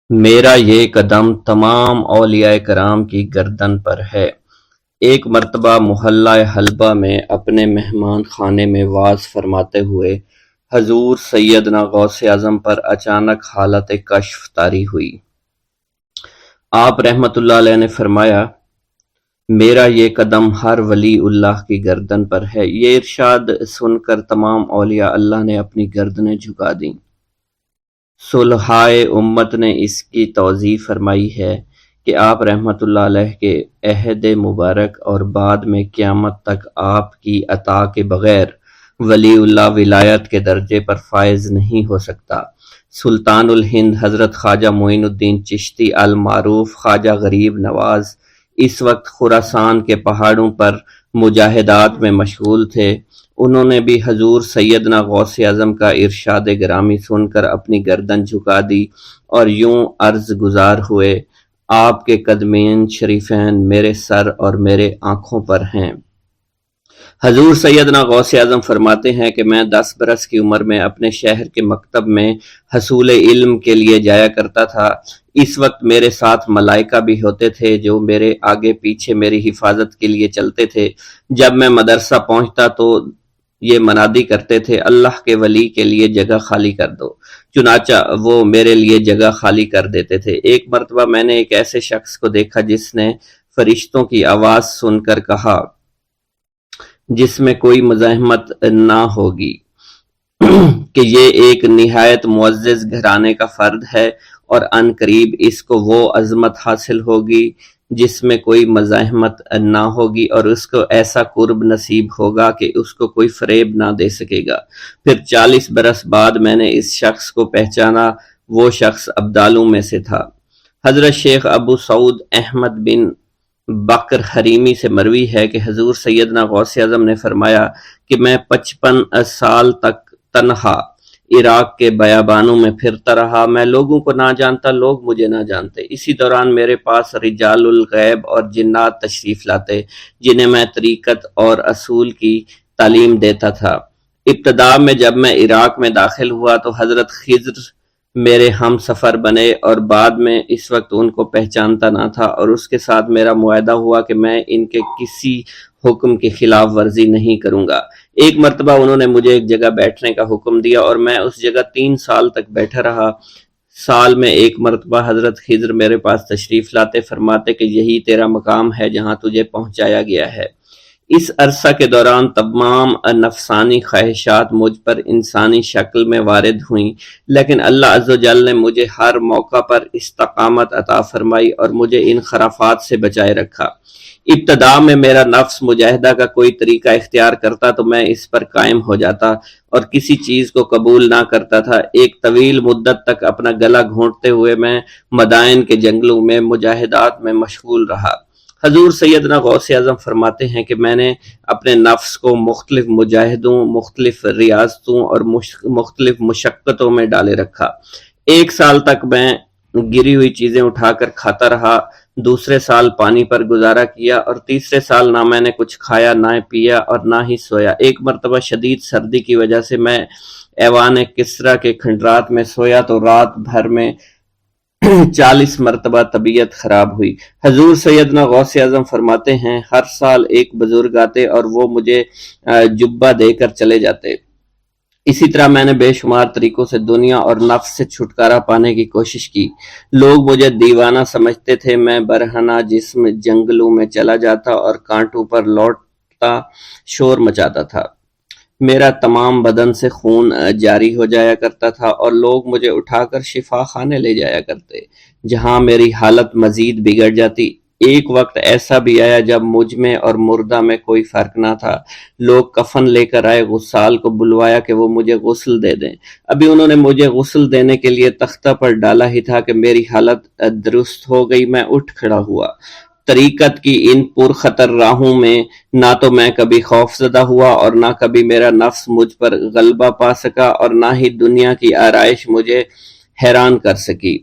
میرا یہ قدم تمام اولیاء کرام کی گردن پر ہے۔ ایک مرتبہ محلہ حلبہ میں اپنے مہمان خانے میں وعظ فرماتے ہوئے حضور سیدنا غوث اعظم پر اچانک حالت کشف طاری ہوئی۔ آپ رحمت اللہ علیہ نے فرمایا، میرا یہ قدم ہر ولی اللہ کی گردن پر ہے۔ یہ ارشاد سن کر تمام اولیاء اللہ نے اپنی گردنیں جھکا دیں۔ صلحائے امت نے اس کی توضیح فرمائی ہے کہ آپ رحمت اللہ علیہ کے عہد مبارک اور بعد میں قیامت تک آپ کی عطا کے بغیر ولی اللہ ولایت کے درجے پر فائز نہیں ہو سکتا۔ سلطان الہند حضرت خواجہ معین الدین چشتی المعروف خواجہ غریب نواز اس وقت خراسان کے پہاڑوں پر مجاہدات میں مشغول تھے۔ انہوں نے بھی حضور سیدنا غوث اعظم کا ارشاد گرامی سن کر اپنی گردن جھکا دی اور یوں عرض گزار ہوئے، آپ کے قدمین شریفین میرے سر اور میرے آنکھوں پر ہیں۔ حضور سیدنا غوث اعظم فرماتے ہیں کہ میں 10 برس کی عمر میں اپنے شہر کے مکتب میں حصول علم کے لیے جایا کرتا تھا۔ اس وقت میرے ساتھ ملائکہ بھی ہوتے تھے جو میرے آگے پیچھے میری حفاظت کے لیے چلتے تھے۔ جب میں مدرسہ پہنچتا تو یہ منادی کرتے تھے، اللہ کے ولی کے لیے جگہ خالی کر دو۔ چنانچہ وہ میرے لیے جگہ خالی کر دیتے تھے۔ ایک مرتبہ میں نے ایک ایسے شخص کو دیکھا جس نے فرشتوں کی آواز سن کر کہا، جس میں کوئی مزاحمت نہ ہوگی، کہ یہ ایک نہایت معزز گھرانے کا فرد ہے اور عن قریب اس کو وہ عظمت حاصل ہوگی جس میں کوئی مزاحمت نہ ہوگی، اور اس کو ایسا قرب نصیب ہوگا کہ اس کو کوئی فریب نہ دے سکے گا۔ پھر 40 برس بعد میں نے اس شخص کو پہچانا۔ وہ شخص ابدالوں میں سے تھا۔ حضرت شیخ ابو سعود احمد بن بکر حریمی سے مروی ہے کہ حضور سیدنا غوث اعظم نے فرمایا کہ میں 55 سال تک تنہا عراق کے بیابانوں میں پھرتا رہا۔ میں لوگوں کو نہ جانتا، لوگ مجھے نہ جانتے۔ اسی دوران میرے پاس رجال الغیب اور جنات تشریف لاتے جنہیں میں طریقت اور اصول کی تعلیم دیتا تھا۔ ابتدا میں جب میں عراق میں داخل ہوا تو حضرت خضر میرے ہم سفر بنے، اور بعد میں اس وقت ان کو پہچانتا نہ تھا، اور اس کے ساتھ میرا معاہدہ ہوا کہ میں ان کے کسی حکم کی خلاف ورزی نہیں کروں گا۔ ایک مرتبہ انہوں نے مجھے ایک جگہ بیٹھنے کا حکم دیا اور میں اس جگہ 3 سال تک بیٹھا رہا۔ سال میں ایک مرتبہ حضرت خضر میرے پاس تشریف لاتے، فرماتے کہ یہی تیرا مقام ہے جہاں تجھے پہنچایا گیا ہے۔ اس عرصہ کے دوران تمام نفسانی خواہشات مجھ پر انسانی شکل میں وارد ہوئیں، لیکن اللہ عز و جل نے مجھے ہر موقع پر استقامت عطا فرمائی اور مجھے ان خرافات سے بچائے رکھا۔ ابتدا میں میرا نفس مجاہدہ کا کوئی طریقہ اختیار کرتا تو میں اس پر قائم ہو جاتا اور کسی چیز کو قبول نہ کرتا تھا۔ ایک طویل مدت تک اپنا گلا گھونٹتے ہوئے میں مدائن کے جنگلوں میں مجاہدات میں مشغول رہا۔ حضور سیدنا غوث اعظم فرماتے ہیں کہ میں نے اپنے نفس کو مختلف مجاہدوں، مختلف ریاضتوں اور مختلف مشقتوں میں ڈالے رکھا۔ 1 سال تک میں گری ہوئی چیزیں اٹھا کر کھاتا رہا، دوسرے سال پانی پر گزارا کیا، اور تیسرے سال نہ میں نے کچھ کھایا، نہ پیا اور نہ ہی سویا۔ ایک مرتبہ شدید سردی کی وجہ سے میں ایوان کسریٰ کے کھنڈرات میں سویا تو رات بھر میں 40 مرتبہ طبیعت خراب ہوئی۔ حضور سیدنا غوث اعظم فرماتے ہیں، ہر سال ایک بزرگ آتے اور وہ مجھے جبہ دے کر چلے جاتے۔ اسی طرح میں نے بے شمار طریقوں سے دنیا اور نفس سے چھٹکارا پانے کی کوشش کی۔ لوگ مجھے دیوانہ سمجھتے تھے۔ میں برہنہ جسم جنگلوں میں چلا جاتا اور کانٹوں پر لوٹتا شور مچاتا تھا۔ میرا تمام بدن سے خون جاری ہو جایا کرتا تھا اور لوگ مجھے اٹھا کر شفا خانے لے جایا کرتے، جہاں میری حالت مزید بگڑ جاتی۔ ایک وقت ایسا بھی آیا جب مجھ میں اور مردہ میں کوئی فرق نہ تھا۔ لوگ کفن لے کر آئے، غسال کو بلوایا کہ وہ مجھے غسل دے دیں۔ ابھی انہوں نے مجھے غسل دینے کے لیے تختہ پر ڈالا ہی تھا کہ میری حالت درست ہو گئی۔ میں اٹھ کھڑا ہوا۔ طریقت کی ان پرخطر راہوں میں نہ تو میں کبھی خوف زدہ ہوا اور نہ کبھی میرا نفس مجھ پر غلبہ پا سکا، اور نہ ہی دنیا کی آرائش مجھے حیران کر سکی۔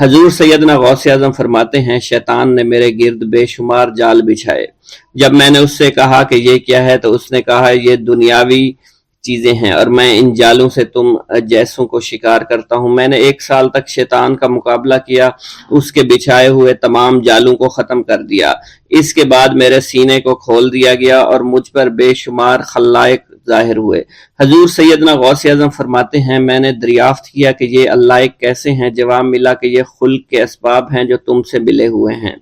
حضور سیدنا غوث اعظم فرماتے ہیں، شیطان نے میرے گرد بے شمار جال بچھائے۔ جب میں نے اس سے کہا کہ یہ کیا ہے تو اس نے کہا، یہ دنیاوی چیزیں ہیں اور میں ان جالوں سے تم جیسوں کو شکار کرتا ہوں۔ میں نے 1 سال تک شیطان کا مقابلہ کیا، اس کے بچھائے ہوئے تمام جالوں کو ختم کر دیا۔ اس کے بعد میرے سینے کو کھول دیا گیا اور مجھ پر بے شمار خلائق ظاہر ہوئے۔ حضور سیدنا غوث اعظم فرماتے ہیں میں نے دریافت کیا کہ یہ اللہ کیسے ہیں؟ جواب ملا کہ یہ خلق کے اسباب ہیں جو تم سے ملے ہوئے ہیں۔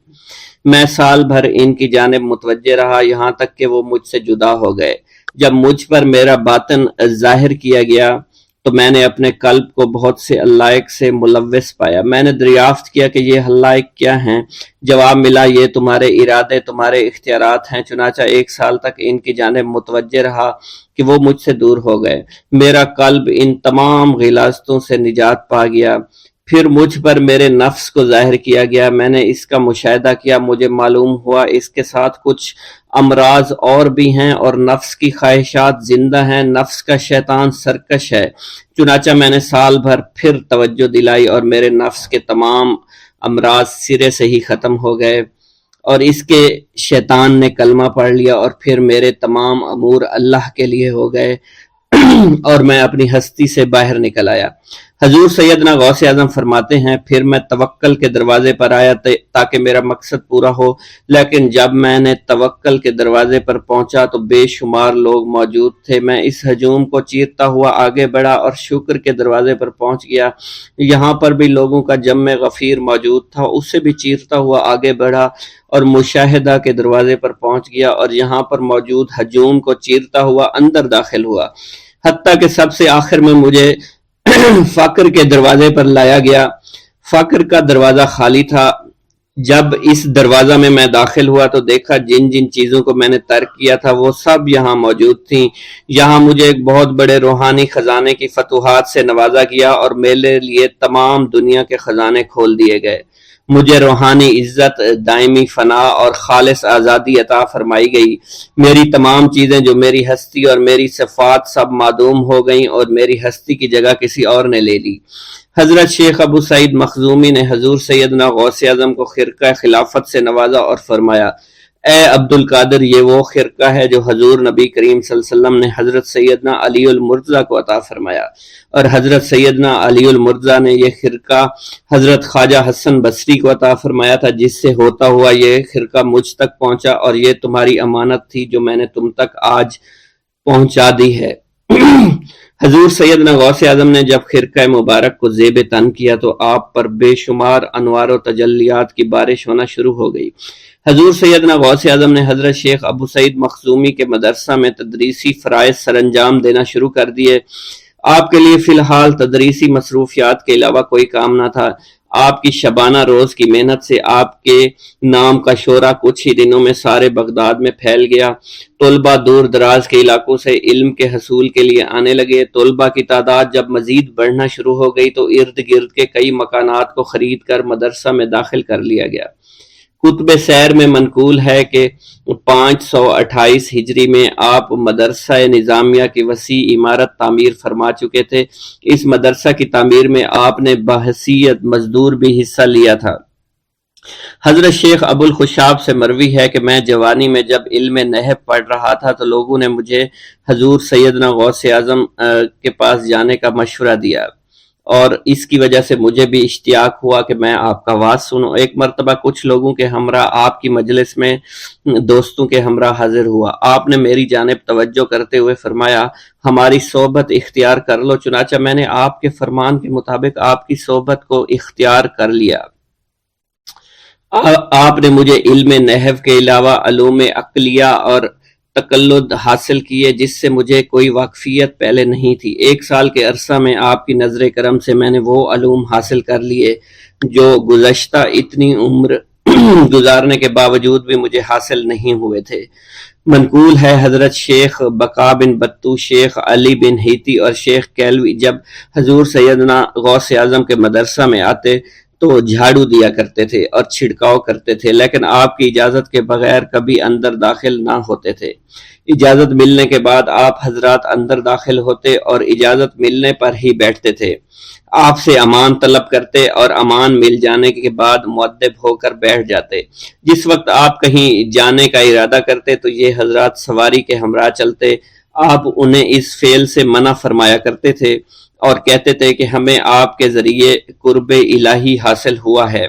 میں سال بھر ان کی جانب متوجہ رہا یہاں تک کہ وہ مجھ سے جدا ہو گئے۔ جب مجھ پر میرا باطن ظاہر کیا گیا تو میں نے اپنے قلب کو بہت سے علائق سے ملوث پایا۔ میں نے دریافت کیا کہ یہ علائق کیا ہیں؟ جواب ملا یہ تمہارے ارادے، تمہارے اختیارات ہیں۔ چنانچہ 1 سال تک ان کی جانب متوجہ رہا کہ وہ مجھ سے دور ہو گئے۔ میرا قلب ان تمام غلاظتوں سے نجات پا گیا۔ پھر مجھ پر میرے نفس کو ظاہر کیا گیا، میں نے اس کا مشاہدہ کیا، مجھے معلوم ہوا اس کے ساتھ کچھ امراض اور بھی ہیں اور نفس کی خواہشات زندہ ہیں، نفس کا شیطان سرکش ہے۔ چنانچہ میں نے سال بھر پھر توجہ دلائی اور میرے نفس کے تمام امراض سرے سے ہی ختم ہو گئے اور اس کے شیطان نے کلمہ پڑھ لیا اور پھر میرے تمام امور اللہ کے لیے ہو گئے اور میں اپنی ہستی سے باہر نکل آیا۔ حضور سیدنا غوث اعظم فرماتے ہیں پھر میں توکل کے دروازے پر آیا تاکہ میرا مقصد پورا ہو، لیکن جب میں نے توکل کے دروازے پر پہنچا تو بے شمار لوگ موجود تھے۔ میں اس ہجوم کو چیرتا ہوا آگے بڑھا اور شکر کے دروازے پر پہنچ گیا، یہاں پر بھی لوگوں کا جمع غفیر موجود تھا، اس سے بھی چیرتا ہوا آگے بڑھا اور مشاہدہ کے دروازے پر پہنچ گیا اور یہاں پر موجود ہجوم کو چیرتا ہوا اندر داخل ہوا، حتیٰ کہ سب سے آخر میں مجھے فقر کے دروازے پر لایا گیا۔ فقر کا دروازہ خالی تھا۔ جب اس دروازہ میں داخل ہوا تو دیکھا جن جن چیزوں کو میں نے ترک کیا تھا وہ سب یہاں موجود تھیں۔ یہاں مجھے ایک بہت بڑے روحانی خزانے کی فتوحات سے نوازا گیا اور میرے لیے تمام دنیا کے خزانے کھول دیے گئے۔ مجھے روحانی عزت، دائمی فنا اور خالص آزادی عطا فرمائی گئی۔ میری تمام چیزیں جو میری ہستی اور میری صفات سب معدوم ہو گئیں اور میری ہستی کی جگہ کسی اور نے لے لی۔ حضرت شیخ ابو سعید مخزومی نے حضور سیدنا غوث اعظم کو خرقہ خلافت سے نوازا اور فرمایا اے عبد القادر، یہ وہ خرقہ ہے جو حضور نبی کریم صلی اللہ علیہ وسلم نے حضرت سیدنا علی المرتضیٰ کو عطا فرمایا، اور حضرت سیدنا علی المرتضیٰ نے یہ خرقہ حضرت خواجہ حسن بصری کو عطا فرمایا تھا، جس سے ہوتا ہوا یہ خرقہ مجھ تک پہنچا، اور یہ تمہاری امانت تھی جو میں نے تم تک آج پہنچا دی ہے۔ حضور سیدنا غوث اعظم نے جب خرقہ مبارک کو زیب تن کیا تو آپ پر بے شمار انوار و تجلیات کی بارش ہونا شروع ہو گئی۔ حضور سیدنا غوث اعظم نے حضرت شیخ ابو سعید مخزومی کے مدرسہ میں تدریسی فرائض سر انجام دینا شروع کر دیے۔ آپ کے لیے فی الحال تدریسی مصروفیات کے علاوہ کوئی کام نہ تھا۔ آپ کی شبانہ روز کی محنت سے آپ کے نام کا شعرہ کچھ ہی دنوں میں سارے بغداد میں پھیل گیا۔ طلبہ دور دراز کے علاقوں سے علم کے حصول کے لیے آنے لگے۔ طلبہ کی تعداد جب مزید بڑھنا شروع ہو گئی تو ارد گرد کے کئی مکانات کو خرید کر مدرسہ میں داخل کر لیا گیا۔ کتب سیر میں منقول ہے کہ 528 ہجری میں آپ مدرسہ نظامیہ کی وسیع عمارت تعمیر فرما چکے تھے۔ اس مدرسہ کی تعمیر میں آپ نے بحیثیت مزدور بھی حصہ لیا تھا۔ حضرت شیخ ابو الخشاب سے مروی ہے کہ میں جوانی میں جب علم نحو پڑھ رہا تھا تو لوگوں نے مجھے حضور سیدنا غوث اعظم کے پاس جانے کا مشورہ دیا، اور اس کی وجہ سے مجھے بھی اشتیاق ہوا کہ میں آپ کا واز سنوں۔ ایک مرتبہ کچھ لوگوں کے ہمراہ آپ کی مجلس میں دوستوں کے ہمراہ حاضر ہوا۔ آپ نے میری جانب توجہ کرتے ہوئے فرمایا ہماری صحبت اختیار کر لو۔ چنانچہ میں نے آپ کے فرمان کے مطابق آپ کی صحبت کو اختیار کر لیا۔ آپ نے مجھے علم نحو کے علاوہ علوم عقلیہ اور تقلد حاصل کیے جس سے مجھے کوئی واقفیت پہلے نہیں تھی۔ 1 سال کے عرصہ میں آپ کی نظر کرم سے میں نے وہ علوم حاصل کر لیے جو گزشتہ اتنی عمر گزارنے کے باوجود بھی مجھے حاصل نہیں ہوئے تھے۔ منقول ہے حضرت شیخ بقا بن بطو، شیخ علی بن ہیتی اور شیخ کیلوی جب حضور سیدنا غوث اعظم کے مدرسہ میں آتے تو جھاڑو دیا کرتے تھے اور چھڑکاؤ کرتے تھے، لیکن آپ کی اجازت کے بغیر کبھی اندر داخل نہ ہوتے تھے۔ اجازت ملنے کے بعد آپ حضرات اندر داخل ہوتے اور اجازت ملنے پر ہی بیٹھتے تھے۔ آپ سے امان طلب کرتے اور امان مل جانے کے بعد مؤدب ہو کر بیٹھ جاتے۔ جس وقت آپ کہیں جانے کا ارادہ کرتے تو یہ حضرات سواری کے ہمراہ چلتے۔ آپ انہیں اس فعل سے منع فرمایا کرتے تھے اور کہتے تھے کہ ہمیں آپ کے ذریعے قرب الہی حاصل ہوا ہے۔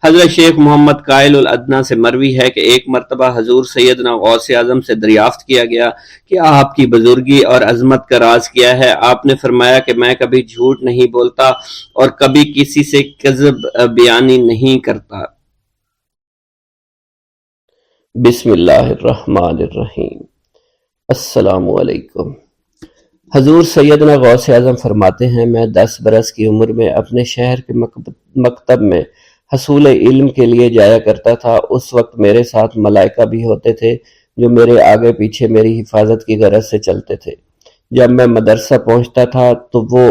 حضرت شیخ محمد قائل الادنیٰ سے مروی ہے کہ ایک مرتبہ حضور سیدنا غوث اعظم سے دریافت کیا گیا کہ آپ کی بزرگی اور عظمت کا راز کیا ہے؟ آپ نے فرمایا کہ میں کبھی جھوٹ نہیں بولتا اور کبھی کسی سے کذب بیانی نہیں کرتا۔ بسم اللہ الرحمن الرحیم۔ السلام علیکم۔ حضور سیدنا غوث اعظم فرماتے ہیں، میں 10 برس کی عمر میں اپنے شہر کے مکتب میں حصول علم کے لیے جایا کرتا تھا۔ اس وقت میرے ساتھ ملائکہ بھی ہوتے تھے جو میرے آگے پیچھے میری حفاظت کی غرض سے چلتے تھے۔ جب میں مدرسہ پہنچتا تھا تو وہ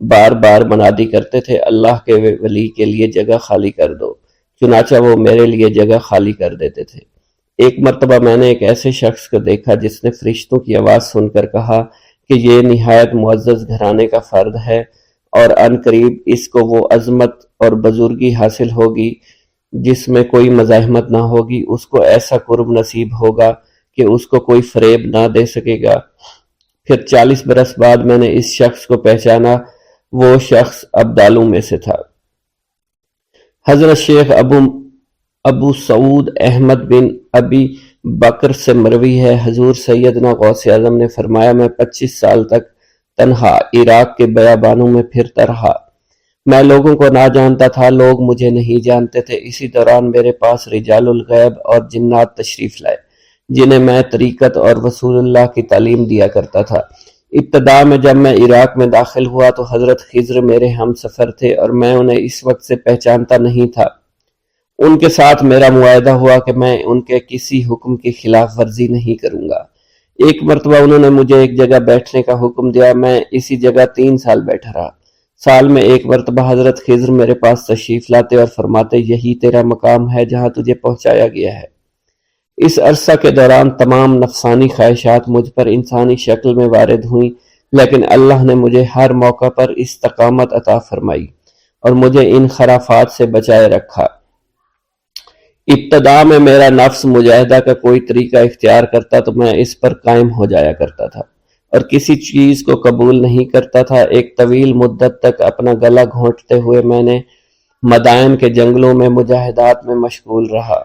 بار بار منادی کرتے تھے، اللہ کے ولی کے لیے جگہ خالی کر دو، چنانچہ وہ میرے لیے جگہ خالی کر دیتے تھے۔ ایک مرتبہ میں نے ایک ایسے شخص کو دیکھا جس نے فرشتوں کی آواز سن کر کہا کہ یہ نہایت معزز گھرانے کا فرد ہے اور عن قریب اس کو وہ عظمت اور بزرگی حاصل ہوگی جس میں کوئی مزاحمت نہ ہوگی، اس کو ایسا قرب نصیب ہوگا کہ اس کو کوئی فریب نہ دے سکے گا۔ پھر 40 برس بعد میں نے اس شخص کو پہچانا، وہ شخص ابدالوں میں سے تھا۔ حضرت شیخ ابو سعود احمد بن ابی بکر سے مروی ہے، حضور سیدنا غوث اعظم نے فرمایا، میں 25 سال تک تنہا عراق کے بیابانوں میں پھرتا رہا۔ میں لوگوں کو نہ جانتا تھا، لوگ مجھے نہیں جانتے تھے۔ اسی دوران میرے پاس رجال الغیب اور جنات تشریف لائے جنہیں میں طریقت اور رسول اللہ کی تعلیم دیا کرتا تھا۔ ابتدا میں جب میں عراق میں داخل ہوا تو حضرت خضر میرے ہم سفر تھے اور میں انہیں اس وقت سے پہچانتا نہیں تھا۔ ان کے ساتھ میرا معاہدہ ہوا کہ میں ان کے کسی حکم کی خلاف ورزی نہیں کروں گا۔ ایک مرتبہ انہوں نے مجھے ایک جگہ بیٹھنے کا حکم دیا، میں اسی جگہ 3 سال بیٹھا رہا۔ سال میں ایک مرتبہ حضرت خضر میرے پاس تشریف لاتے اور فرماتے، یہی تیرا مقام ہے جہاں تجھے پہنچایا گیا ہے۔ اس عرصہ کے دوران تمام نفسانی خواہشات مجھ پر انسانی شکل میں وارد ہوئیں، لیکن اللہ نے مجھے ہر موقع پر استقامت عطا فرمائی اور مجھے ان خرافات سے بچائے رکھا۔ ابتدا میں میرا نفس مجاہدہ کا کوئی طریقہ اختیار کرتا تو میں اس پر قائم ہو جایا کرتا تھا اور کسی چیز کو قبول نہیں کرتا تھا۔ ایک طویل مدت تک اپنا گلا گھونٹتے ہوئے میں نے مدائن کے جنگلوں میں مجاہدات میں مشغول رہا۔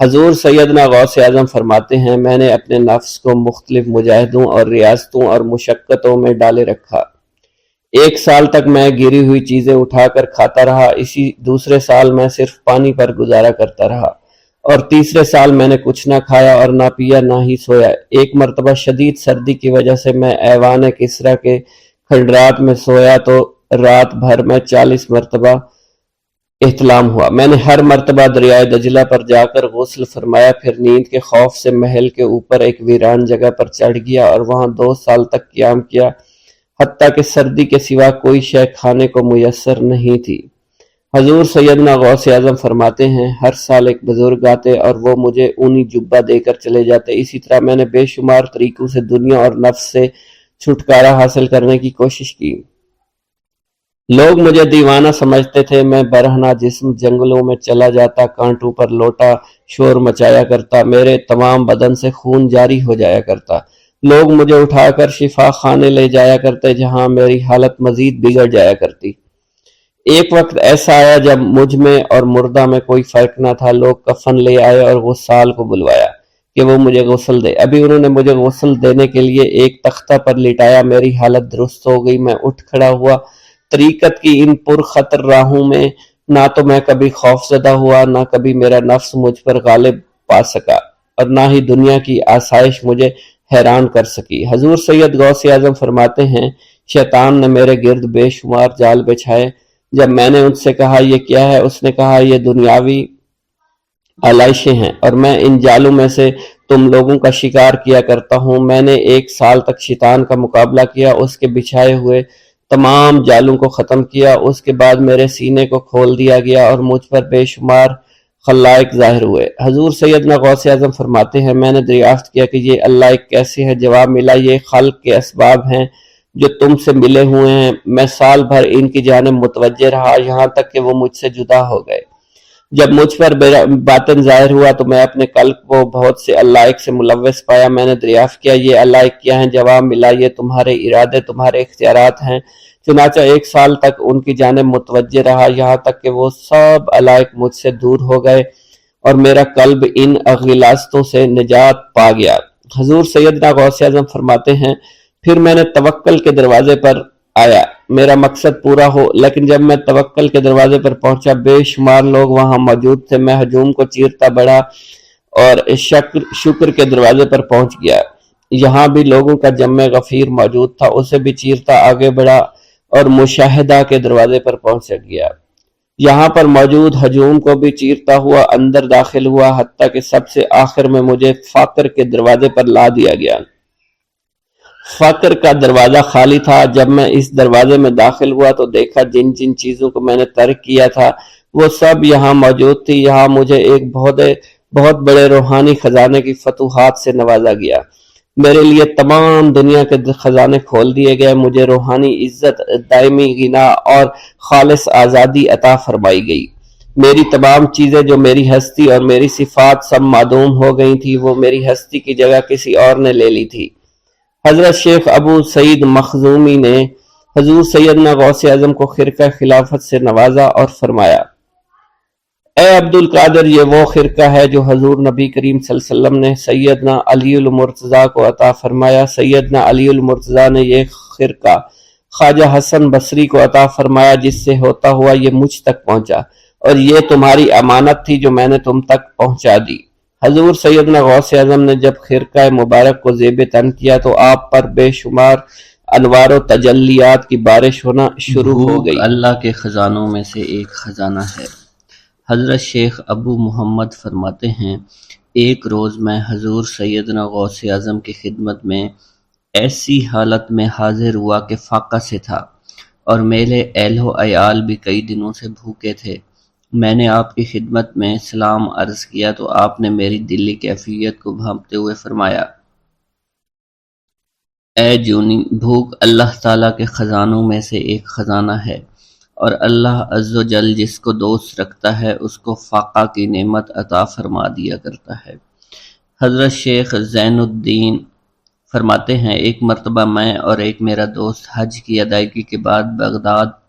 حضور سیدنا غوث اعظم فرماتے ہیں، میں نے اپنے نفس کو مختلف مجاہدوں اور ریاستوں اور مشقتوں میں ڈالے رکھا۔ 1 سال تک میں گری ہوئی چیزیں اٹھا کر کھاتا رہا، اسی دوسرے سال میں صرف پانی پر گزارا کرتا رہا اور تیسرے سال میں نے کچھ نہ کھایا اور نہ پیا نہ ہی سویا۔ ایک مرتبہ شدید سردی کی وجہ سے میں ایوان کسریٰ کے کھنڈرات میں سویا تو رات بھر میں 40 مرتبہ احتلام ہوا۔ میں نے ہر مرتبہ دریائے دجلہ پر جا کر غسل فرمایا، پھر نیند کے خوف سے محل کے اوپر ایک ویران جگہ پر چڑھ گیا اور وہاں 2 سال تک قیام کیا، حتیٰ کہ سردی کے سوا کوئی شے کھانے کو میسر نہیں تھی۔ حضور سیدنا غوث اعظم فرماتے ہیں، ہر سال ایک بزرگ آتے اور وہ مجھے اونی جبہ دے کر چلے جاتے۔ اسی طرح میں نے بے شمار طریقوں سے دنیا اور نفس سے چھٹکارا حاصل کرنے کی کوشش کی۔ لوگ مجھے دیوانہ سمجھتے تھے، میں برہنہ جسم جنگلوں میں چلا جاتا، کانٹوں پر لوٹا شور مچایا کرتا، میرے تمام بدن سے خون جاری ہو جایا کرتا۔ لوگ مجھے اٹھا کر شفا خانے لے جایا کرتے جہاں میری حالت مزید بگڑ جایا کرتی۔ ایک وقت ایسا آیا جب مجھ میں اور مردہ میں کوئی فرق نہ تھا۔ لوگ کفن لے آئے اور غسال کو بلوایا کہ وہ مجھے غسل دے۔ ابھی انہوں نے مجھے غسل دینے کے لیے ایک تختہ پر لٹایا، میری حالت درست ہو گئی، میں اٹھ کھڑا ہوا۔ طریقت کی ان پرخطر راہوں میں نہ تو میں کبھی خوف زدہ ہوا، نہ کبھی میرا نفس مجھ پر غالب پا سکا اور نہ ہی دنیا کی آسائش مجھے حیران کر سکی۔ حضور سید غوث اعظم فرماتے ہیں، شیطان نے میرے گرد بے شمار جال بچھائے۔ جب میں نے ان سے کہا یہ کیا ہے، اس نے کہا یہ دنیاوی آلائشیں ہیں اور میں ان جالوں میں سے تم لوگوں کا شکار کیا کرتا ہوں۔ میں نے 1 سال تک شیطان کا مقابلہ کیا، اس کے بچھائے ہوئے تمام جالوں کو ختم کیا۔ اس کے بعد میرے سینے کو کھول دیا گیا اور مجھ پر بے شمار خلائق ظاہر ہوئے۔ حضور سیدنا غوث اعظم فرماتے ہیں، میں نے دریافت کیا کہ یہ اللہ ایک کیسے ہے؟ جواب ملا، یہ خلق کے اسباب ہیں جو تم سے ملے ہوئے ہیں۔ میں سال بھر ان کی جانب متوجہ رہا، یہاں تک کہ وہ مجھ سے جدا ہو گئے۔ جب مجھ پر باطن ظاہر ہوا تو میں اپنے قلب کو بہت سے علائق سے ملوث پایا۔ میں نے دریافت کیا یہ علائق کیا ہیں؟ جواب ملا یہ تمہارے ارادے، تمہارے اختیارات ہیں۔ چنانچہ 1 سال تک ان کی جانب متوجہ رہا، یہاں تک کہ وہ سب علائق مجھ سے دور ہو گئے اور میرا قلب ان غلاظتوں سے نجات پا گیا۔ حضور سیدنا غوث اعظم فرماتے ہیں پھر میں نے توکل کے دروازے پر آیا، میرا مقصد پورا ہو، لیکن جب میں توکل کے دروازے پر پہنچا بے شمار لوگ وہاں موجود تھے۔ میں ہجوم کو چیرتا بڑھا اور شکر کے دروازے پر پہنچ گیا، یہاں بھی لوگوں کا جمع غفیر موجود تھا، اسے بھی چیرتا آگے بڑھا اور مشاہدہ کے دروازے پر پہنچ گیا، یہاں پر موجود ہجوم کو بھی چیرتا ہوا اندر داخل ہوا، حتیٰ کہ سب سے آخر میں مجھے فقر کے دروازے پر لا دیا گیا۔ فقر کا دروازہ خالی تھا۔ جب میں اس دروازے میں داخل ہوا تو دیکھا جن جن چیزوں کو میں نے ترک کیا تھا وہ سب یہاں موجود تھی۔ یہاں مجھے ایک بہت بڑے روحانی خزانے کی فتوحات سے نوازا گیا، میرے لیے تمام دنیا کے خزانے کھول دیے گئے، مجھے روحانی عزت، دائمی غنا اور خالص آزادی عطا فرمائی گئی۔ میری تمام چیزیں جو میری ہستی اور میری صفات سب معدوم ہو گئی تھی، وہ میری ہستی کی جگہ کسی اور نے لے لی تھی۔ حضرت شیخ ابو سعید مخزومی نے حضور سیدنا غوث اعظم کو خرقہ خلافت سے نوازا اور فرمایا، اے عبد القادر، یہ وہ خرقہ ہے جو حضور نبی کریم صلی اللہ علیہ وسلم نے سیدنا علی المرتضیٰ کو عطا فرمایا۔ سیدنا علی المرتضیٰ نے یہ خرقہ خواجہ حسن بصری کو عطا فرمایا، جس سے ہوتا ہوا یہ مجھ تک پہنچا، اور یہ تمہاری امانت تھی جو میں نے تم تک پہنچا دی۔ حضور سیدنا غوث اعظم نے جب خرقہ مبارک کو زیب تن کیا تو آپ پر بے شمار انوار و تجلیات کی بارش ہونا شروع ہو گئی۔ اللہ کے خزانوں میں سے ایک خزانہ ہے۔ حضرت شیخ ابو محمد فرماتے ہیں ایک روز میں حضور سیدنا غوث اعظم کی خدمت میں ایسی حالت میں حاضر ہوا کہ فاقہ سے تھا، اور میرے اہل و عیال بھی کئی دنوں سے بھوکے تھے۔ میں نے آپ کی خدمت میں سلام عرض کیا تو آپ نے میری دلی کیفیت کو بھانپتے ہوئے فرمایا، اے جونی، بھوک اللہ تعالیٰ کے خزانوں میں سے ایک خزانہ ہے، اور اللہ عز و جل جس کو دوست رکھتا ہے اس کو فاقہ کی نعمت عطا فرما دیا کرتا ہے۔ حضرت شیخ زین الدین فرماتے ہیں ایک مرتبہ میں اور ایک میرا دوست حج کی ادائیگی کے بعد بغداد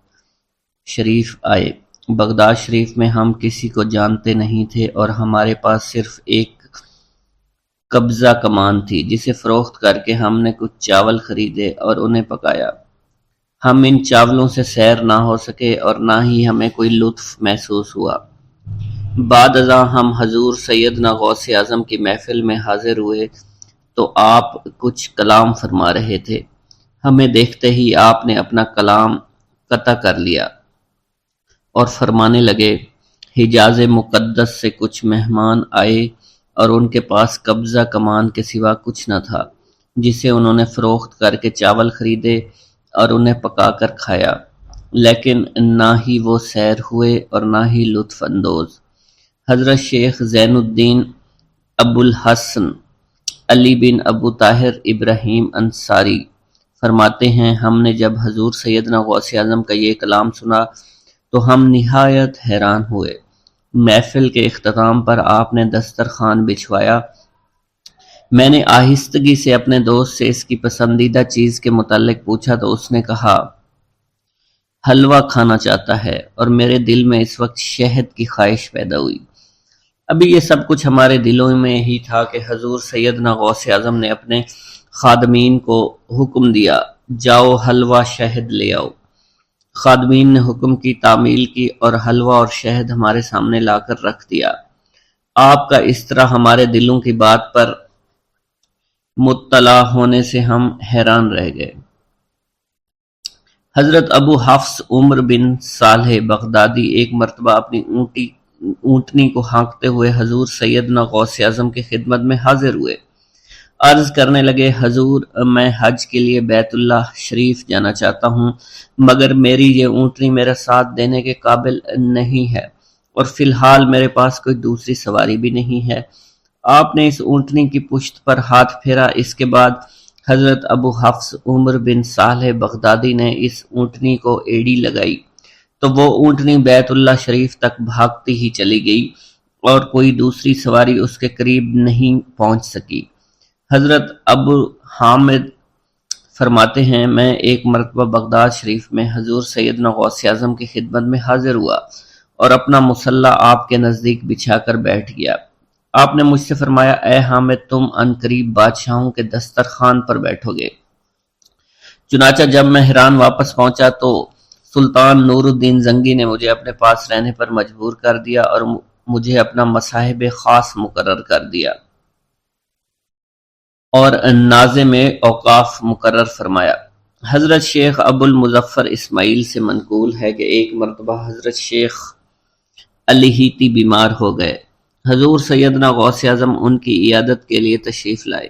شریف آئے۔ بغداد شریف میں ہم کسی کو جانتے نہیں تھے اور ہمارے پاس صرف ایک قبضہ کمان تھی، جسے فروخت کر کے ہم نے کچھ چاول خریدے اور انہیں پکایا۔ ہم ان چاولوں سے سیر نہ ہو سکے اور نہ ہی ہمیں کوئی لطف محسوس ہوا۔ بعد ازاں ہم حضور سیدنا غوث اعظم کی محفل میں حاضر ہوئے تو آپ کچھ کلام فرما رہے تھے۔ ہمیں دیکھتے ہی آپ نے اپنا کلام قطع کر لیا اور فرمانے لگے، حجاز مقدس سے کچھ مہمان آئے اور ان کے پاس قبضہ کمان کے سوا کچھ نہ تھا، جسے انہوں نے فروخت کر کے چاول خریدے اور انہیں پکا کر کھایا، لیکن نہ ہی وہ سیر ہوئے اور نہ ہی لطف اندوز۔ حضرت شیخ زین الدین ابو الحسن علی بن ابو طاہر ابراہیم انصاری فرماتے ہیں ہم نے جب حضور سیدنا غوث اعظم کا یہ کلام سنا تو ہم نہایت حیران ہوئے۔ محفل کے اختتام پر آپ نے دسترخوان بچھوایا۔ میں نے آہستگی سے اپنے دوست سے اس کی پسندیدہ چیز کے متعلق پوچھا تو اس نے کہا حلوہ کھانا چاہتا ہے، اور میرے دل میں اس وقت شہد کی خواہش پیدا ہوئی۔ ابھی یہ سب کچھ ہمارے دلوں میں ہی تھا کہ حضور سیدنا غوث اعظم نے اپنے خادمین کو حکم دیا، جاؤ حلوہ شہد لے آؤ۔ خادمین نے حکم کی، تعمیل کی اور حلوہ اور شہد ہمارے سامنے لا کر رکھ دیا۔ آپ کا اس طرح ہمارے دلوں کی بات پر مطلع ہونے سے ہم حیران رہ گئے۔ حضرت ابو حفص عمر بن صالح بغدادی ایک مرتبہ اپنی اونٹنی کو ہانکتے ہوئے حضور سیدنا غوث اعظم کی خدمت میں حاضر ہوئے۔ عرض کرنے لگے، حضور، میں حج کے لیے بیت اللہ شریف جانا چاہتا ہوں، مگر میری یہ اونٹنی میرا ساتھ دینے کے قابل نہیں ہے، اور فی الحال میرے پاس کوئی دوسری سواری بھی نہیں ہے۔ آپ نے اس اونٹنی کی پشت پر ہاتھ پھیرا۔ اس کے بعد حضرت ابو حفص عمر بن صالح بغدادی نے اس اونٹنی کو ایڑی لگائی تو وہ اونٹنی بیت اللہ شریف تک بھاگتی ہی چلی گئی اور کوئی دوسری سواری اس کے قریب نہیں پہنچ سکی۔ حضرت ابو حامد فرماتے ہیں میں ایک مرتبہ بغداد شریف میں حضور سیدنا غوث اعظم کی خدمت میں حاضر ہوا اور اپنا مصلی آپ کے نزدیک بچھا کر بیٹھ گیا۔ آپ نے مجھ سے فرمایا اے حامد تم عنقریب بادشاہوں کے دسترخوان پر بیٹھو گے۔ چنانچہ جب میں حران واپس پہنچا تو سلطان نور الدین زنگی نے مجھے اپنے پاس رہنے پر مجبور کر دیا اور مجھے اپنا مصاحب خاص مقرر کر دیا اور ناظم اوقاف مقرر فرمایا۔ حضرت شیخ ابو المظفر اسماعیل سے منقول ہے کہ ایک مرتبہ حضرت شیخ الہیتی بیمار ہو گئے۔ حضور سیدنا غوث اعظم ان کی عیادت کے لیے تشریف لائے۔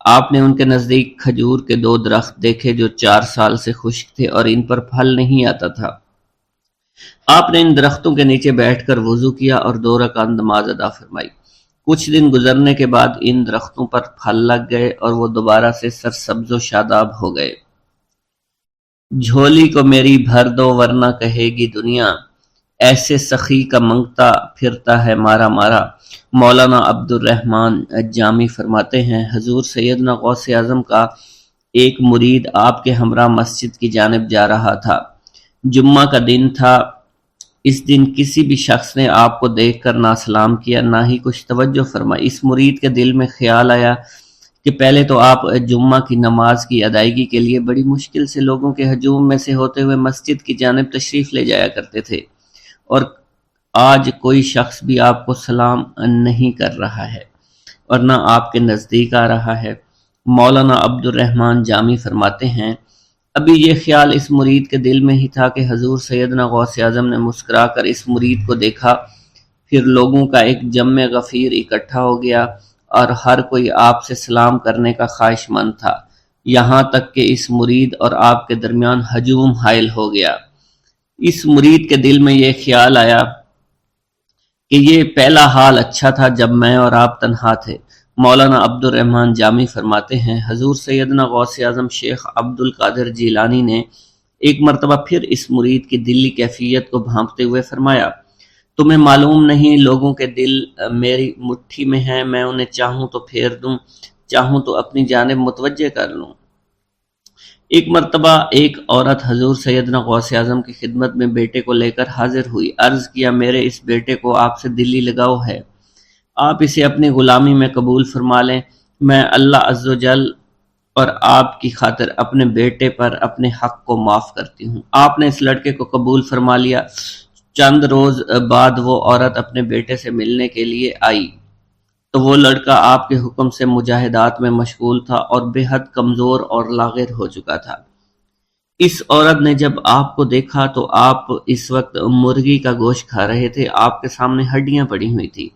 آپ نے ان کے نزدیک کھجور کے 2 درخت دیکھے جو 4 سال سے خشک تھے اور ان پر پھل نہیں آتا تھا۔ آپ نے ان درختوں کے نیچے بیٹھ کر وضو کیا اور 2 رکعت نماز ادا فرمائی۔ کچھ دن گزرنے کے بعد ان درختوں پر پھل لگ گئے اور وہ دوبارہ سے سرسبز و شاداب ہو گئے۔ جھولی کو میری بھر دو ورنہ کہے گی دنیا، ایسے سخی کا منگتا پھرتا ہے مارا مارا۔ مولانا عبد الرحمن جامی فرماتے ہیں حضور سیدنا غوث اعظم کا ایک مرید آپ کے ہمراہ مسجد کی جانب جا رہا تھا۔ جمعہ کا دن تھا۔ اس دن کسی بھی شخص نے آپ کو دیکھ کر نہ سلام کیا نہ ہی کچھ توجہ فرمائی۔ اس مرید کے دل میں خیال آیا کہ پہلے تو آپ جمعہ کی نماز کی ادائیگی کے لیے بڑی مشکل سے لوگوں کے ہجوم میں سے ہوتے ہوئے مسجد کی جانب تشریف لے جایا کرتے تھے، اور آج کوئی شخص بھی آپ کو سلام نہیں کر رہا ہے اور نہ آپ کے نزدیک آ رہا ہے۔ مولانا عبد الرحمن جامی فرماتے ہیں ابھی یہ خیال اس مرید کے دل میں ہی تھا کہ حضور سیدنا غوث اعظم نے مسکرا کر اس مرید کو دیکھا، پھر لوگوں کا ایک جمع غفیر اکٹھا ہو گیا اور ہر کوئی آپ سے سلام کرنے کا خواہش مند تھا، یہاں تک کہ اس مرید اور آپ کے درمیان ہجوم حائل ہو گیا۔ اس مرید کے دل میں یہ خیال آیا کہ یہ پہلا حال اچھا تھا جب میں اور آپ تنہا تھے۔ مولانا عبد الرحمن جامی فرماتے ہیں حضور سیدنا غوث اعظم شیخ عبد القادر جیلانی نے ایک مرتبہ پھر اس مرید کی دلی کیفیت کو بھانپتے ہوئے فرمایا تمہیں معلوم نہیں لوگوں کے دل میری مٹھی میں ہیں، میں انہیں چاہوں تو پھیر دوں، چاہوں تو اپنی جانب متوجہ کر لوں۔ ایک مرتبہ ایک عورت حضور سیدنا غوث اعظم کی خدمت میں بیٹے کو لے کر حاضر ہوئی۔ عرض کیا میرے اس بیٹے کو آپ سے دلی لگاؤ ہے، آپ اسے اپنی غلامی میں قبول فرما لیں، میں اللہ عز و جل اور آپ کی خاطر اپنے بیٹے پر اپنے حق کو معاف کرتی ہوں۔ آپ نے اس لڑکے کو قبول فرما لیا۔ چند روز بعد وہ عورت اپنے بیٹے سے ملنے کے لیے آئی تو وہ لڑکا آپ کے حکم سے مجاہدات میں مشغول تھا اور بے حد کمزور اور لاغر ہو چکا تھا۔ اس عورت نے جب آپ کو دیکھا تو آپ اس وقت مرغی کا گوشت کھا رہے تھے، آپ کے سامنے ہڈیاں پڑی ہوئی تھی۔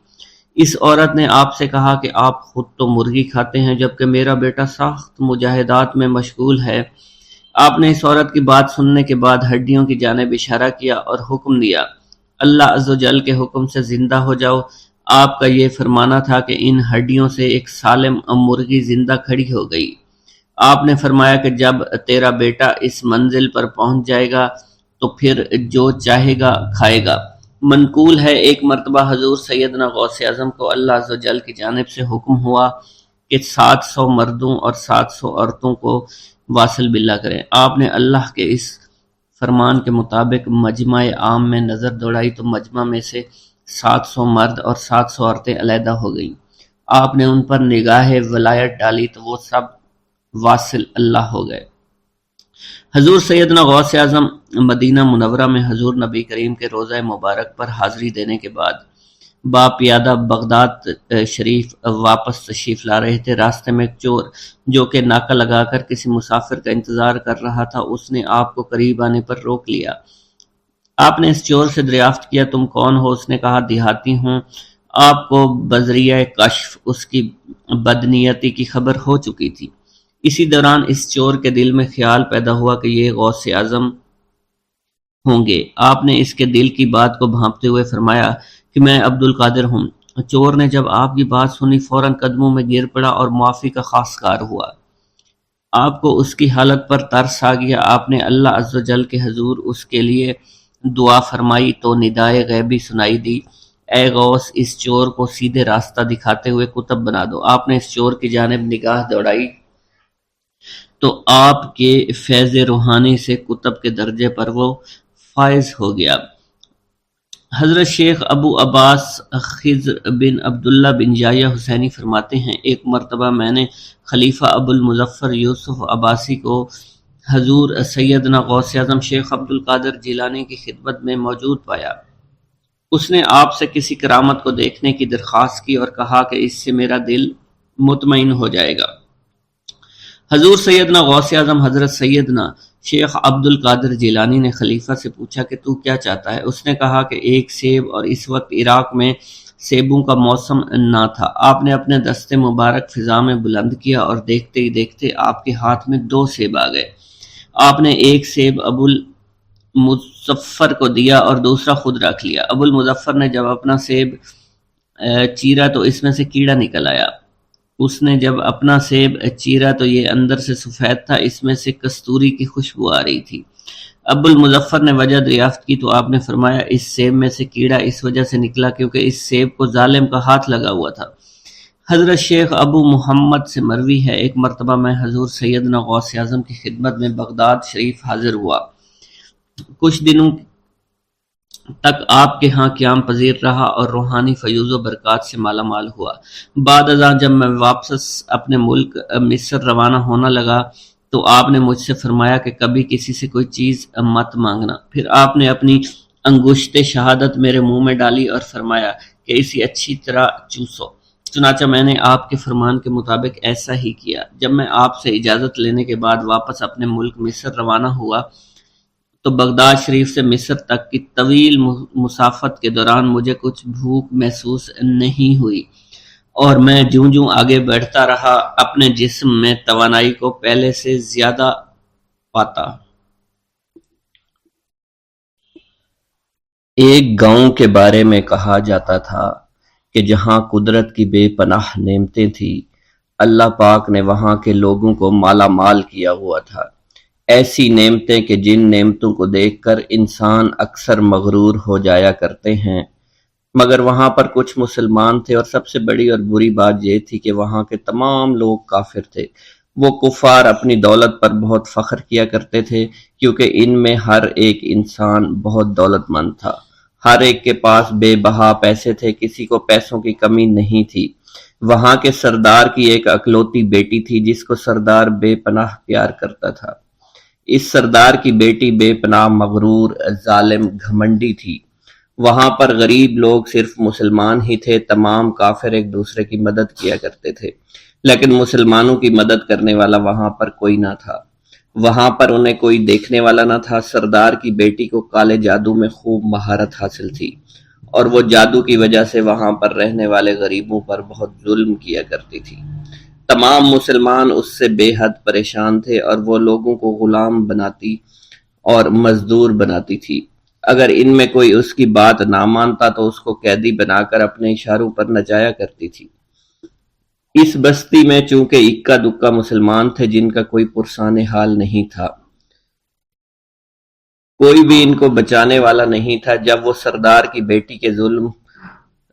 اس عورت نے آپ سے کہا کہ آپ خود تو مرغی کھاتے ہیں جبکہ میرا بیٹا سخت مجاہدات میں مشغول ہے۔ آپ نے اس عورت کی بات سننے کے بعد ہڈیوں کی جانب اشارہ کیا اور حکم دیا اللہ عز و جل کے حکم سے زندہ ہو جاؤ۔ آپ کا یہ فرمانا تھا کہ ان ہڈیوں سے ایک سالم مرغی زندہ کھڑی ہو گئی۔ آپ نے فرمایا کہ جب تیرا بیٹا اس منزل پر پہنچ جائے گا تو پھر جو چاہے گا کھائے گا۔ منقول ہے ایک مرتبہ حضور سیدنا غوث اعظم کو اللہ عز و جل کی جانب سے حکم ہوا کہ 700 مردوں اور 700 عورتوں کو واصل باللہ کریں۔ آپ نے اللہ کے اس فرمان کے مطابق مجمع عام میں نظر دوڑائی تو مجمع میں سے 700 مرد اور 700 عورتیں علیحدہ ہو گئیں۔ آپ نے ان پر نگاہ ولایت ڈالی تو وہ سب واصل اللہ ہو گئے۔ حضور سیدنا غوث اعظم مدینہ منورہ میں حضور نبی کریم کے روضہ مبارک پر حاضری دینے کے بعد با پیادہ بغداد شریف واپس تشریف لا رہے تھے۔ راستے میں ایک چور جو کہ ناکہ لگا کر کسی مسافر کا انتظار کر رہا تھا، اس نے آپ کو قریب آنے پر روک لیا۔ آپ نے اس چور سے دریافت کیا تم کون ہو؟ اس نے کہا دیہاتی ہوں۔ آپ کو بذریعہ کشف اس کی بدنیتی کی خبر ہو چکی تھی۔ اسی دوران اس چور کے دل میں خیال پیدا ہوا کہ یہ غوث اعظم ہوں گے۔ آپ نے اس کے دل کی بات کو بھانپتے ہوئے فرمایا کہ میں عبد القادر ہوں۔ چور نے جب آپ کی بات سنی فوراً قدموں میں گر پڑا اور معافی کا خواستگار ہوا۔ آپ کو اس کی حالت پر ترس آ گیا۔ آپ نے اللہ عز و جل کے حضور اس کے لیے دعا فرمائی تو ندائے غیبی سنائی دی، اے غوث اس چور کو سیدھے راستہ دکھاتے ہوئے کتب بنا دو۔ آپ نے اس چور کی جانب نگاہ دوڑائی تو آپ کے فیض روحانی سے کتب کے درجے پر وہ فائز ہو گیا۔ حضرت شیخ ابو عباس خضر بن عبداللہ بن یحییٰ حسینی فرماتے ہیں، ایک مرتبہ میں نے خلیفہ ابو المظفر یوسف عباسی کو حضور سیدنا غوث اعظم شیخ عبد القادر جیلانی کی خدمت میں موجود پایا۔ اس نے آپ سے کسی کرامت کو دیکھنے کی درخواست کی اور کہا کہ اس سے میرا دل مطمئن ہو جائے گا۔ حضور سیدنا غوث اعظم حضرت سیدنا شیخ عبد القادر جیلانی نے خلیفہ سے پوچھا کہ تو کیا چاہتا ہے؟ اس نے کہا کہ ایک سیب، اور اس وقت عراق میں سیبوں کا موسم نہ تھا۔ آپ نے اپنے دست مبارک فضا میں بلند کیا اور دیکھتے ہی دیکھتے آپ کے ہاتھ میں 2 سیب آ گئے۔ آپ نے ایک سیب ابو المظفر کو دیا اور دوسرا خود رکھ لیا۔ ابو المظفر نے جب اپنا سیب چیرا تو اس میں سے کیڑا نکل آیا۔ اس نے جب اپنا سیب چیرا تو یہ اندر سے سفید تھا، اس میں سے کستوری کی خوشبو آ رہی تھی۔ ابو المظفر نے وجہ دریافت کی تو آپ نے فرمایا اس سیب میں سے کیڑا اس وجہ سے نکلا کیونکہ اس سیب کو ظالم کا ہاتھ لگا ہوا تھا۔ حضرت شیخ ابو محمد سے مروی ہے، ایک مرتبہ میں حضور سیدنا غوث اعظم کی خدمت میں بغداد شریف حاضر ہوا۔ کچھ دنوں تک آپ کے ہاں قیام پذیر رہا اور روحانی فیوز و برکات سے مالا مال ہوا۔ بعد ازاں جب میں واپس اپنے ملک مصر روانہ ہونا لگا تو آپ نے مجھ سے فرمایا کہ کبھی کسی سے کوئی چیز مت مانگنا۔ پھر آپ نے اپنی انگشت شہادت میرے منہ میں ڈالی اور فرمایا کہ اسے اچھی طرح چوسو۔ چنانچہ میں نے آپ کے فرمان کے مطابق ایسا ہی کیا۔ جب میں آپ سے اجازت لینے کے بعد واپس اپنے ملک مصر روانہ ہوا تو بغداد شریف سے مصر تک کی طویل مسافت کے دوران مجھے کچھ بھوک محسوس نہیں ہوئی، اور میں جوں جوں آگے بڑھتا رہا اپنے جسم میں توانائی کو پہلے سے زیادہ پاتا۔ ایک گاؤں کے بارے میں کہا جاتا تھا کہ جہاں قدرت کی بے پناہ نعمتیں تھیں، اللہ پاک نے وہاں کے لوگوں کو مالا مال کیا ہوا تھا۔ ایسی نعمتیں کہ جن نعمتوں کو دیکھ کر انسان اکثر مغرور ہو جایا کرتے ہیں، مگر وہاں پر کچھ مسلمان تھے، اور سب سے بڑی اور بری بات یہ تھی کہ وہاں کے تمام لوگ کافر تھے۔ وہ کفار اپنی دولت پر بہت فخر کیا کرتے تھے کیونکہ ان میں ہر ایک انسان بہت دولت مند تھا، ہر ایک کے پاس بے بہا پیسے تھے، کسی کو پیسوں کی کمی نہیں تھی۔ وہاں کے سردار کی ایک اکلوتی بیٹی تھی جس کو سردار بے پناہ پیار کرتا تھا۔ اس سردار کی بیٹی بے پناہ مغرور، ظالم، گھمنڈی تھی۔ وہاں پر غریب لوگ صرف مسلمان ہی تھے، تمام کافر ایک دوسرے کی مدد کیا کرتے تھے، لیکن مسلمانوں کی مدد کرنے والا وہاں پر کوئی نہ تھا۔ وہاں پر انہیں کوئی دیکھنے والا نہ تھا۔ سردار کی بیٹی کو کالے جادو میں خوب مہارت حاصل تھی، اور وہ جادو کی وجہ سے وہاں پر رہنے والے غریبوں پر بہت ظلم کیا کرتی تھی۔ تمام مسلمان اس سے بے حد پریشان تھے، اور وہ لوگوں کو غلام بناتی اور مزدور بناتی تھی۔ اگر ان میں کوئی اس کی بات نہ مانتا تو اس کو قیدی بنا کر اپنے اشاروں پر نچایا کرتی تھی۔ اس بستی میں چونکہ اکا دکا مسلمان تھے جن کا کوئی پرسان حال نہیں تھا، کوئی بھی ان کو بچانے والا نہیں تھا۔ جب وہ سردار کی بیٹی کے ظلم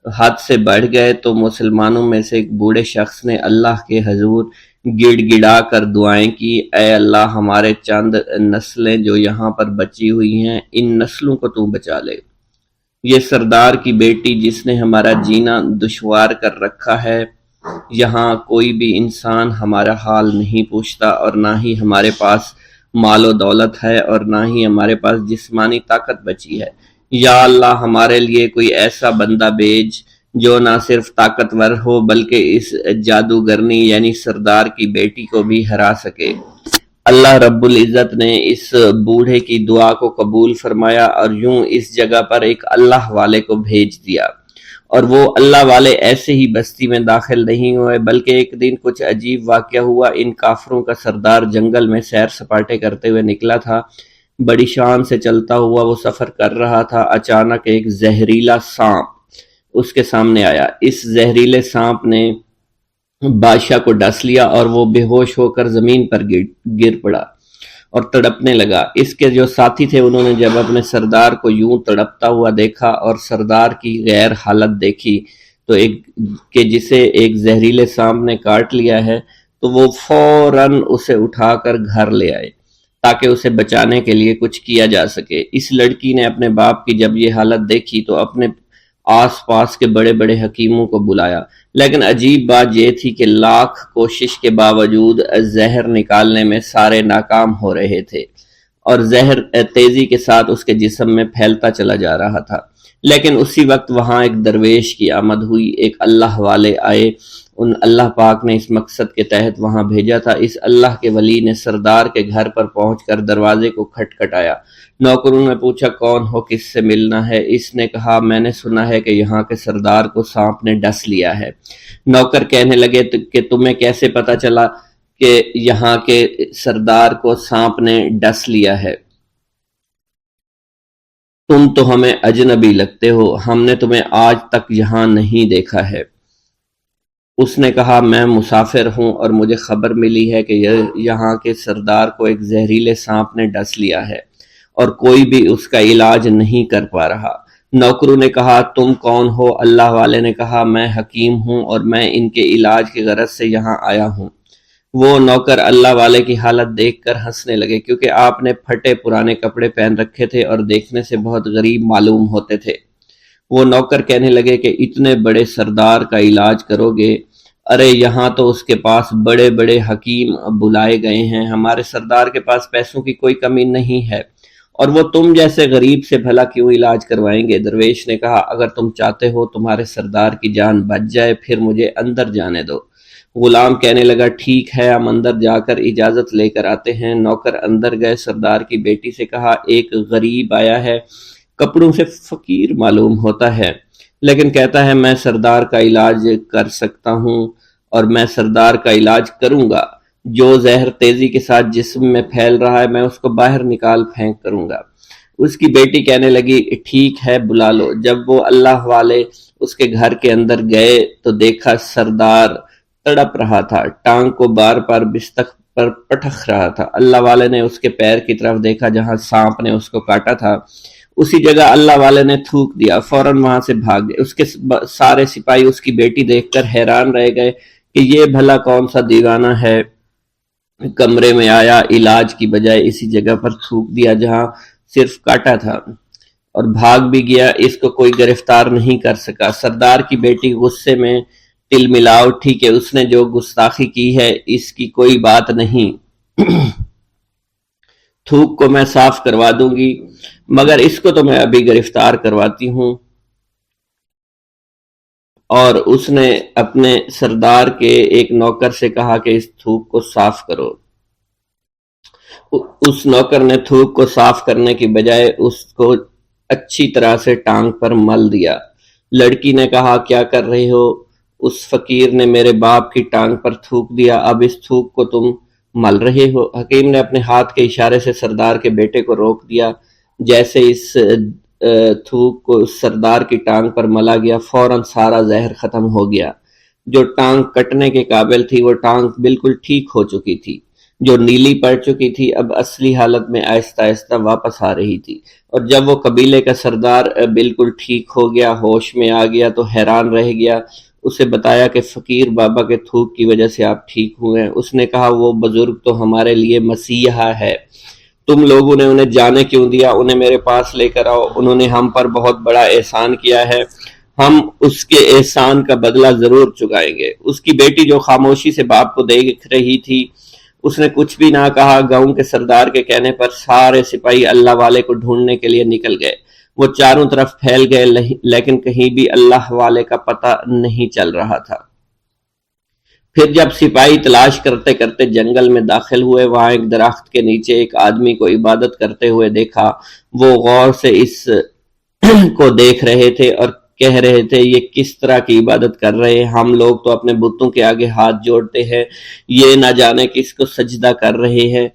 حد سے بڑھ گئے تو مسلمانوں میں سے ایک بوڑھے شخص نے اللہ کے حضور گڑ گڑا کر دعائیں کی، اے اللہ ہمارے چند نسلیں جو یہاں پر بچی ہوئی ہیں، ان نسلوں کو تو بچا لے۔ یہ سردار کی بیٹی جس نے ہمارا جینا دشوار کر رکھا ہے، یہاں کوئی بھی انسان ہمارا حال نہیں پوچھتا، اور نہ ہی ہمارے پاس مال و دولت ہے، اور نہ ہی ہمارے پاس جسمانی طاقت بچی ہے۔ یا اللہ ہمارے لیے کوئی ایسا بندہ بھیج جو نہ صرف طاقتور ہو بلکہ اس جادوگرنی یعنی سردار کی بیٹی کو بھی ہرا سکے۔ اللہ رب العزت نے اس بوڑھے کی دعا کو قبول فرمایا اور یوں اس جگہ پر ایک اللہ والے کو بھیج دیا، اور وہ اللہ والے ایسے ہی بستی میں داخل نہیں ہوئے بلکہ ایک دن کچھ عجیب واقعہ ہوا۔ ان کافروں کا سردار جنگل میں سیر سپاٹے کرتے ہوئے نکلا تھا، بڑی شان سے چلتا ہوا وہ سفر کر رہا تھا۔ اچانک ایک زہریلا سانپ اس کے سامنے آیا۔ اس زہریلے سانپ نے بادشاہ کو ڈس لیا اور وہ بے ہوش ہو کر زمین پر گر پڑا۔ اور تڑپنے لگا۔ اس کے جو ساتھی تھے انہوں نے جب اپنے سردار کو یوں تڑپتا ہوا دیکھا اور سردار کی غیر حالت دیکھی تو کہ جسے ایک زہریلے سانپ نے کاٹ لیا ہے، تو وہ فوراً اسے اٹھا کر گھر لے آئے تاکہ اسے بچانے کے لیے کچھ کیا جا سکے۔ اس لڑکی نے اپنے باپ کی جب یہ حالت دیکھی تو اپنے آس پاس کے بڑے بڑے حکیموں کو بلایا، لیکن عجیب بات یہ تھی کہ لاکھ کوشش کے باوجود زہر نکالنے میں سارے ناکام ہو رہے تھے اور زہر تیزی کے ساتھ اس کے جسم میں پھیلتا چلا جا رہا تھا۔ لیکن اسی وقت وہاں ایک درویش کی آمد ہوئی، ایک اللہ والے آئے، ان اللہ پاک نے اس مقصد کے تحت وہاں بھیجا تھا۔ اس اللہ کے ولی نے سردار کے گھر پر پہنچ کر دروازے کو کھٹکھٹایا۔ نوکروں نے پوچھا کون ہو، کس سے ملنا ہے؟ اس نے کہا میں نے سنا ہے کہ یہاں کے سردار کو سانپ نے ڈس لیا ہے۔ نوکر کہنے لگے کہ تمہیں کیسے پتا چلا کہ یہاں کے سردار کو سانپ نے ڈس لیا ہے؟ تم تو ہمیں اجنبی لگتے ہو، ہم نے تمہیں آج تک یہاں نہیں دیکھا ہے۔ اس نے کہا میں مسافر ہوں اور مجھے خبر ملی ہے کہ یہاں کے سردار کو ایک زہریلے سانپ نے ڈس لیا ہے اور کوئی بھی اس کا علاج نہیں کر پا رہا۔ نوکروں نے کہا تم کون ہو؟ اللہ والے نے کہا میں حکیم ہوں اور میں ان کے علاج کی غرض سے یہاں آیا ہوں۔ وہ نوکر اللہ والے کی حالت دیکھ کر ہنسنے لگے، کیونکہ آپ نے پھٹے پرانے کپڑے پہن رکھے تھے اور دیکھنے سے بہت غریب معلوم ہوتے تھے۔ وہ نوکر کہنے لگے کہ اتنے بڑے سردار کا علاج کرو گے؟ ارے یہاں تو اس کے پاس بڑے بڑے حکیم بلائے گئے ہیں، ہمارے سردار کے پاس پیسوں کی کوئی کمی نہیں ہے، اور وہ تم جیسے غریب سے بھلا کیوں علاج کروائیں گے؟ درویش نے کہا اگر تم چاہتے ہو تمہارے سردار کی جان بچ جائے پھر مجھے اندر جانے دو۔ غلام کہنے لگا ٹھیک ہے، ہم اندر جا کر اجازت لے کر آتے ہیں۔ نوکر اندر گئے، سردار کی بیٹی سے کہا ایک غریب آیا ہے، کپڑوں سے فقیر معلوم ہوتا ہے، لیکن کہتا ہے میں سردار کا علاج کر سکتا ہوں اور میں سردار کا علاج کروں گا۔ جو زہر تیزی کے ساتھ جسم میں پھیل رہا ہے میں اس کو باہر نکال پھینک کروں گا۔ اس کی بیٹی کہنے لگی ٹھیک ہے بلا لو۔ جب وہ اللہ والے اس کے گھر کے اندر گئے تو دیکھا سردار تڑپ رہا تھا، ٹانگ کو بار بار بستر پر پٹخ رہا تھا۔ اللہ والے نے اس کے پیر کی طرف دیکھا جہاں سانپ نے اس کو کاٹا تھا، اسی جگہ اللہ والے نے تھوک دیا، فوراً وہاں سے بھاگ گئے۔ اس کے سارے سپاہی اس کی بیٹی دیکھ کر حیران رہ گئے کہ یہ بھلا کون سا دیوانہ ہے، کمرے میں آیا، علاج کی بجائے اسی جگہ پر تھوک دیا جہاں صرف کاٹا تھا اور بھاگ بھی گیا، اس کو کوئی گرفتار نہیں کر سکا۔ سردار کی بیٹی غصے میں ٹل ملا اٹھی کہ اس نے جو گستاخی کی ہے اس کی کوئی بات نہیں، تھوک کو میں صاف کروا دوں گی، مگر اس کو تو میں ابھی گرفتار کرواتی ہوں۔ اور اس نے اپنے سردار کے ایک نوکر سے کہا کہ اس تھوک کو صاف کرو۔ اس نوکر نے تھوک کو صاف کرنے کی بجائے اس کو اچھی طرح سے ٹانگ پر مل دیا۔ لڑکی نے کہا کیا کر رہے ہو؟ اس فقیر نے میرے باپ کی ٹانگ پر تھوک دیا، اب اس تھوک کو تم مل رہے ہو؟ حکیم نے اپنے ہاتھ کے اشارے سے سردار کے بیٹے کو روک دیا۔ جیسے اس تھوک کو سردار کی ٹانگ پر ملا گیا فوراً سارا زہر ختم ہو گیا۔ جو ٹانگ کٹنے کے قابل تھی وہ ٹانگ بالکل ٹھیک ہو چکی تھی، جو نیلی پڑ چکی تھی اب اصلی حالت میں آہستہ آہستہ واپس آ رہی تھی۔ اور جب وہ قبیلے کا سردار بالکل ٹھیک ہو گیا، ہوش میں آ گیا تو حیران رہ گیا۔ اسے بتایا کہ فقیر بابا کے تھوک کی وجہ سے آپ ٹھیک ہوئے ہیں۔ اس نے کہا وہ بزرگ تو ہمارے لیے مسیحا ہے، تم لوگوں نے انہیں جانے کیوں دیا؟ انہیں میرے پاس لے کر آؤ، انہوں نے ہم پر بہت بڑا احسان کیا ہے، ہم اس کے احسان کا بدلہ ضرور چکائیں گے۔ اس کی بیٹی جو خاموشی سے باپ کو دیکھ رہی تھی اس نے کچھ بھی نہ کہا۔ گاؤں کے سردار کے کہنے پر سارے سپاہی اللہ والے کو ڈھونڈنے کے لیے نکل گئے۔ وہ چاروں طرف پھیل گئے لیکن کہیں بھی اللہ والے کا پتہ نہیں چل رہا تھا۔ پھر جب سپاہی تلاش کرتے کرتے جنگل میں داخل ہوئے، وہاں ایک درخت کے نیچے ایک آدمی کو عبادت کرتے ہوئے دیکھا۔ وہ غور سے اس کو دیکھ رہے تھے اور کہہ رہے تھے یہ کس طرح کی عبادت کر رہے ہیں؟ ہم لوگ تو اپنے بتوں کے آگے ہاتھ جوڑتے ہیں، یہ نہ جانے کس کو سجدہ کر رہے ہیں۔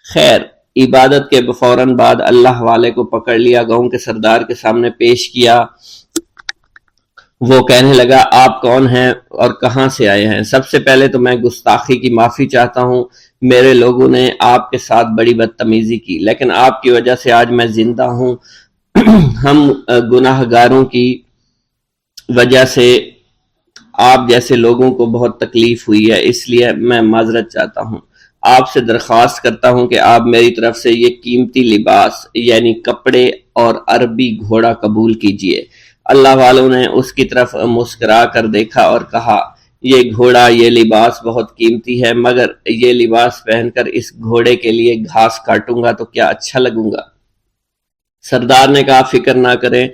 خیر، عبادت کے فوراً بعد اللہ والے کو پکڑ لیا، گاؤں کے سردار کے سامنے پیش کیا۔ وہ کہنے لگا آپ کون ہیں اور کہاں سے آئے ہیں؟ سب سے پہلے تو میں گستاخی کی معافی چاہتا ہوں، میرے لوگوں نے آپ کے ساتھ بڑی بدتمیزی کی، لیکن آپ کی وجہ سے آج میں زندہ ہوں۔ ہم گناہ گاروں کی وجہ سے آپ جیسے لوگوں کو بہت تکلیف ہوئی ہے، اس لیے میں معذرت چاہتا ہوں۔ آپ سے درخواست کرتا ہوں کہ آپ میری طرف سے یہ قیمتی لباس یعنی کپڑے اور عربی گھوڑا قبول کیجئے۔ اللہ والوں نے اس کی طرف مسکرا کر دیکھا اور کہا، یہ گھوڑا، یہ لباس بہت قیمتی ہے، مگر یہ لباس پہن کر اس گھوڑے کے لیے گھاس کاٹوں گا تو کیا اچھا لگوں گا؟ سردار نے کہا، فکر نہ کریں،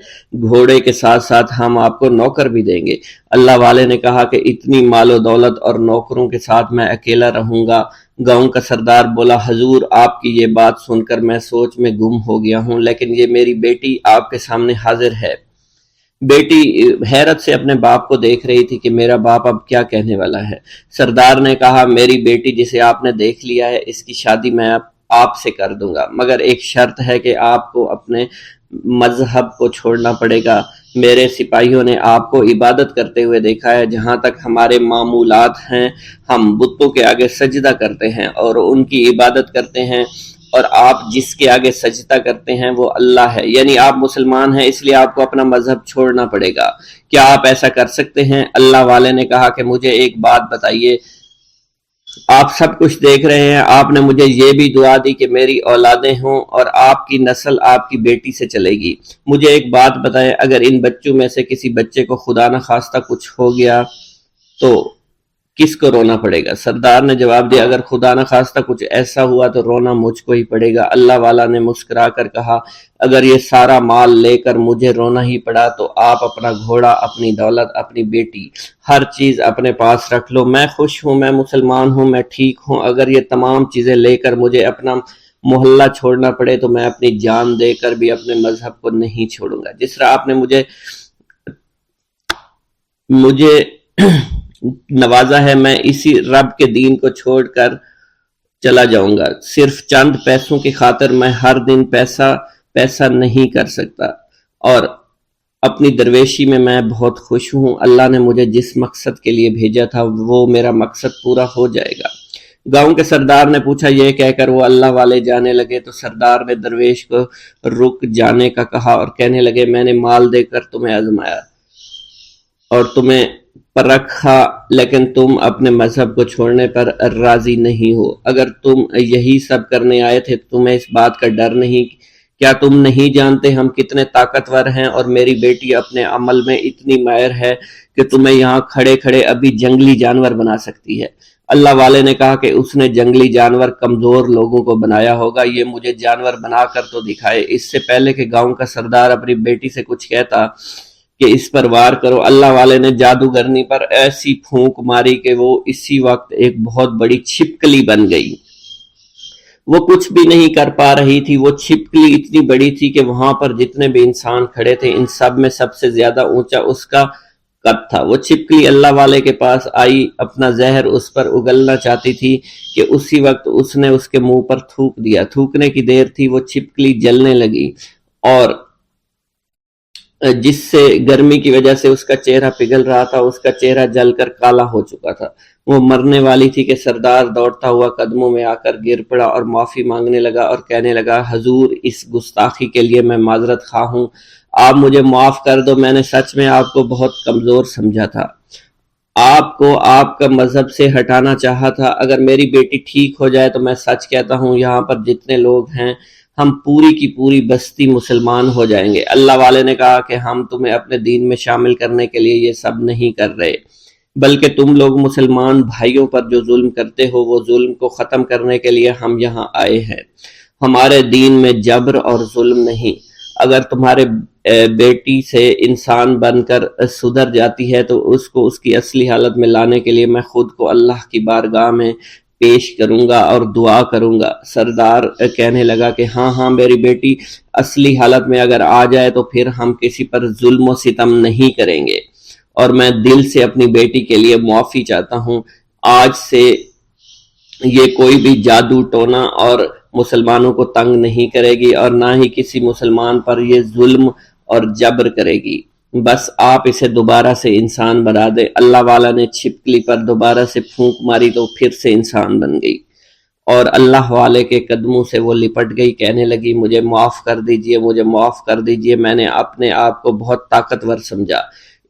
گھوڑے کے ساتھ ساتھ ہم آپ کو نوکر بھی دیں گے۔ اللہ والے نے کہا کہ اتنی مال و دولت اور نوکروں کے ساتھ میں اکیلا رہوں گا؟ گاؤں کا سردار بولا، حضور آپ کی یہ بات سن کر میں سوچ میں گم ہو گیا ہوں، لیکن یہ میری بیٹی آپ کے سامنے حاضر ہے۔ بیٹی حیرت سے اپنے باپ کو دیکھ رہی تھی کہ میرا باپ اب کیا کہنے والا ہے۔ سردار نے کہا، میری بیٹی جسے آپ نے دیکھ لیا ہے، اس کی شادی میں آپ سے کر دوں گا، مگر ایک شرط ہے کہ آپ کو اپنے مذہب کو چھوڑنا پڑے گا۔ میرے سپاہیوں نے آپ کو عبادت کرتے ہوئے دیکھا ہے، جہاں تک ہمارے معمولات ہیں ہم بتوں کے آگے سجدہ کرتے ہیں اور ان کی عبادت کرتے ہیں، اور آپ جس کے آگے سجدہ کرتے ہیں وہ اللہ ہے، یعنی آپ مسلمان ہیں، اس لیے آپ کو اپنا مذہب چھوڑنا پڑے گا۔ کیا آپ ایسا کر سکتے ہیں؟ اللہ والے نے کہا کہ مجھے ایک بات بتائیے، آپ سب کچھ دیکھ رہے ہیں، آپ نے مجھے یہ بھی دعا دی کہ میری اولادیں ہوں اور آپ کی نسل آپ کی بیٹی سے چلے گی۔ مجھے ایک بات بتائیں، اگر ان بچوں میں سے کسی بچے کو خدا نہ خواستہ کچھ ہو گیا تو کس کو رونا پڑے گا؟ سردار نے جواب دیا، اگر خدا نہ خواستہ کچھ ایسا ہوا تو رونا مجھ کو ہی پڑے گا۔ اللہ والا نے مسکرا کر کہا، اگر یہ سارا مال لے کر مجھے رونا ہی پڑا تو آپ اپنا گھوڑا، اپنی دولت، اپنی بیٹی، ہر چیز اپنے پاس رکھ لو۔ میں خوش ہوں، میں مسلمان ہوں، میں ٹھیک ہوں۔ اگر یہ تمام چیزیں لے کر مجھے اپنا محلہ چھوڑنا پڑے تو میں اپنی جان دے کر بھی اپنے مذہب کو نہیں چھوڑوں گا۔ جس طرح آپ نے مجھے نوازا ہے، میں اسی رب کے دین کو چھوڑ کر چلا جاؤں گا۔ صرف چند پیسوں کی خاطر میں ہر دن پیسہ نہیں کر سکتا، اور اپنی درویشی میں بہت خوش ہوں۔ اللہ نے مجھے جس مقصد کے لیے بھیجا تھا وہ میرا مقصد پورا ہو جائے گا۔ گاؤں کے سردار نے پوچھا، یہ کہہ کر وہ اللہ والے جانے لگے تو سردار نے درویش کو رک جانے کا کہا اور کہنے لگے، میں نے مال دے کر تمہیں آزمایا اور تمہیں پرکھا، لیکن تم اپنے مذہب کو چھوڑنے پر راضی نہیں ہو۔ اگر تم یہی سب کرنے آئے تھے تو تمہیں اس بات کا ڈر نہیں؟ کیا تم نہیں جانتے ہم کتنے طاقتور ہیں، اور میری بیٹی اپنے عمل میں اتنی ماہر ہے کہ تمہیں یہاں کھڑے کھڑے ابھی جنگلی جانور بنا سکتی ہے۔ اللہ والے نے کہا کہ اس نے جنگلی جانور کمزور لوگوں کو بنایا ہوگا، یہ مجھے جانور بنا کر تو دکھائے۔ اس سے پہلے کہ گاؤں کا سردار اپنی بیٹی سے کچھ کہتا کہ اس پر وار کرو، اللہ والے نے جادوگرنی پر ایسی پھونک ماری کہ وہ اسی وقت ایک بہت بڑی چھپکلی بن گئی۔ وہ کچھ بھی نہیں کر پا رہی تھی، وہ چھپکلی اتنی بڑی تھی کہ وہاں پر جتنے بھی انسان کھڑے تھے ان سب میں سب سے زیادہ اونچا اس کا قد تھا۔ وہ چھپکلی اللہ والے کے پاس آئی، اپنا زہر اس پر اگلنا چاہتی تھی کہ اسی وقت اس نے اس کے منہ پر تھوک دیا۔ تھوکنے کی دیر تھی، وہ چھپکلی جلنے لگی، اور جس سے گرمی کی وجہ سے اس کا چہرہ پگھل رہا تھا، اس کا چہرہ جل کر کالا ہو چکا تھا۔ وہ مرنے والی تھی کہ سردار دوڑتا ہوا قدموں میں آ کر گر پڑا اور معافی مانگنے لگا اور کہنے لگا، حضور اس گستاخی کے لیے میں معذرت خواہ ہوں، آپ مجھے معاف کر دو، میں نے سچ میں آپ کو بہت کمزور سمجھا تھا، آپ کو آپ کا مذہب سے ہٹانا چاہا تھا۔ اگر میری بیٹی ٹھیک ہو جائے تو میں سچ کہتا ہوں یہاں پر جتنے لوگ ہیں ہم پوری کی پوری بستی مسلمان ہو جائیں گے۔ اللہ والے نے کہا کہ ہم تمہیں اپنے دین میں شامل کرنے کے لیے یہ سب نہیں کر رہے، بلکہ تم لوگ مسلمان بھائیوں پر جو ظلم کرتے ہو وہ ظلم کو ختم کرنے کے لیے ہم یہاں آئے ہیں۔ ہمارے دین میں جبر اور ظلم نہیں۔ اگر تمہارے بیٹی سے انسان بن کر سدھر جاتی ہے تو اس کو اس کی اصلی حالت میں لانے کے لیے میں خود کو اللہ کی بارگاہ میں پیش کروں گا اور دعا کروں گا۔ سردار کہنے لگا کہ ہاں میری بیٹی اصلی حالت میں اگر آ جائے تو پھر ہم کسی پر ظلم و ستم نہیں کریں گے، اور میں دل سے اپنی بیٹی کے لیے معافی چاہتا ہوں۔ آج سے یہ کوئی بھی جادو ٹونا اور مسلمانوں کو تنگ نہیں کرے گی، اور نہ ہی کسی مسلمان پر یہ ظلم اور جبر کرے گی۔ بس آپ اسے دوبارہ سے انسان بنا دے۔ اللہ والا نے چھپکلی پر دوبارہ سے پھونک ماری تو پھر سے انسان بن گئی۔ اور اللہ والے کے قدموں سے وہ لپٹ گئی، کہنے لگی مجھے معاف کر دیجئے، مجھے معاف کر دیجئے، میں نے اپنے آپ کو بہت طاقتور سمجھا۔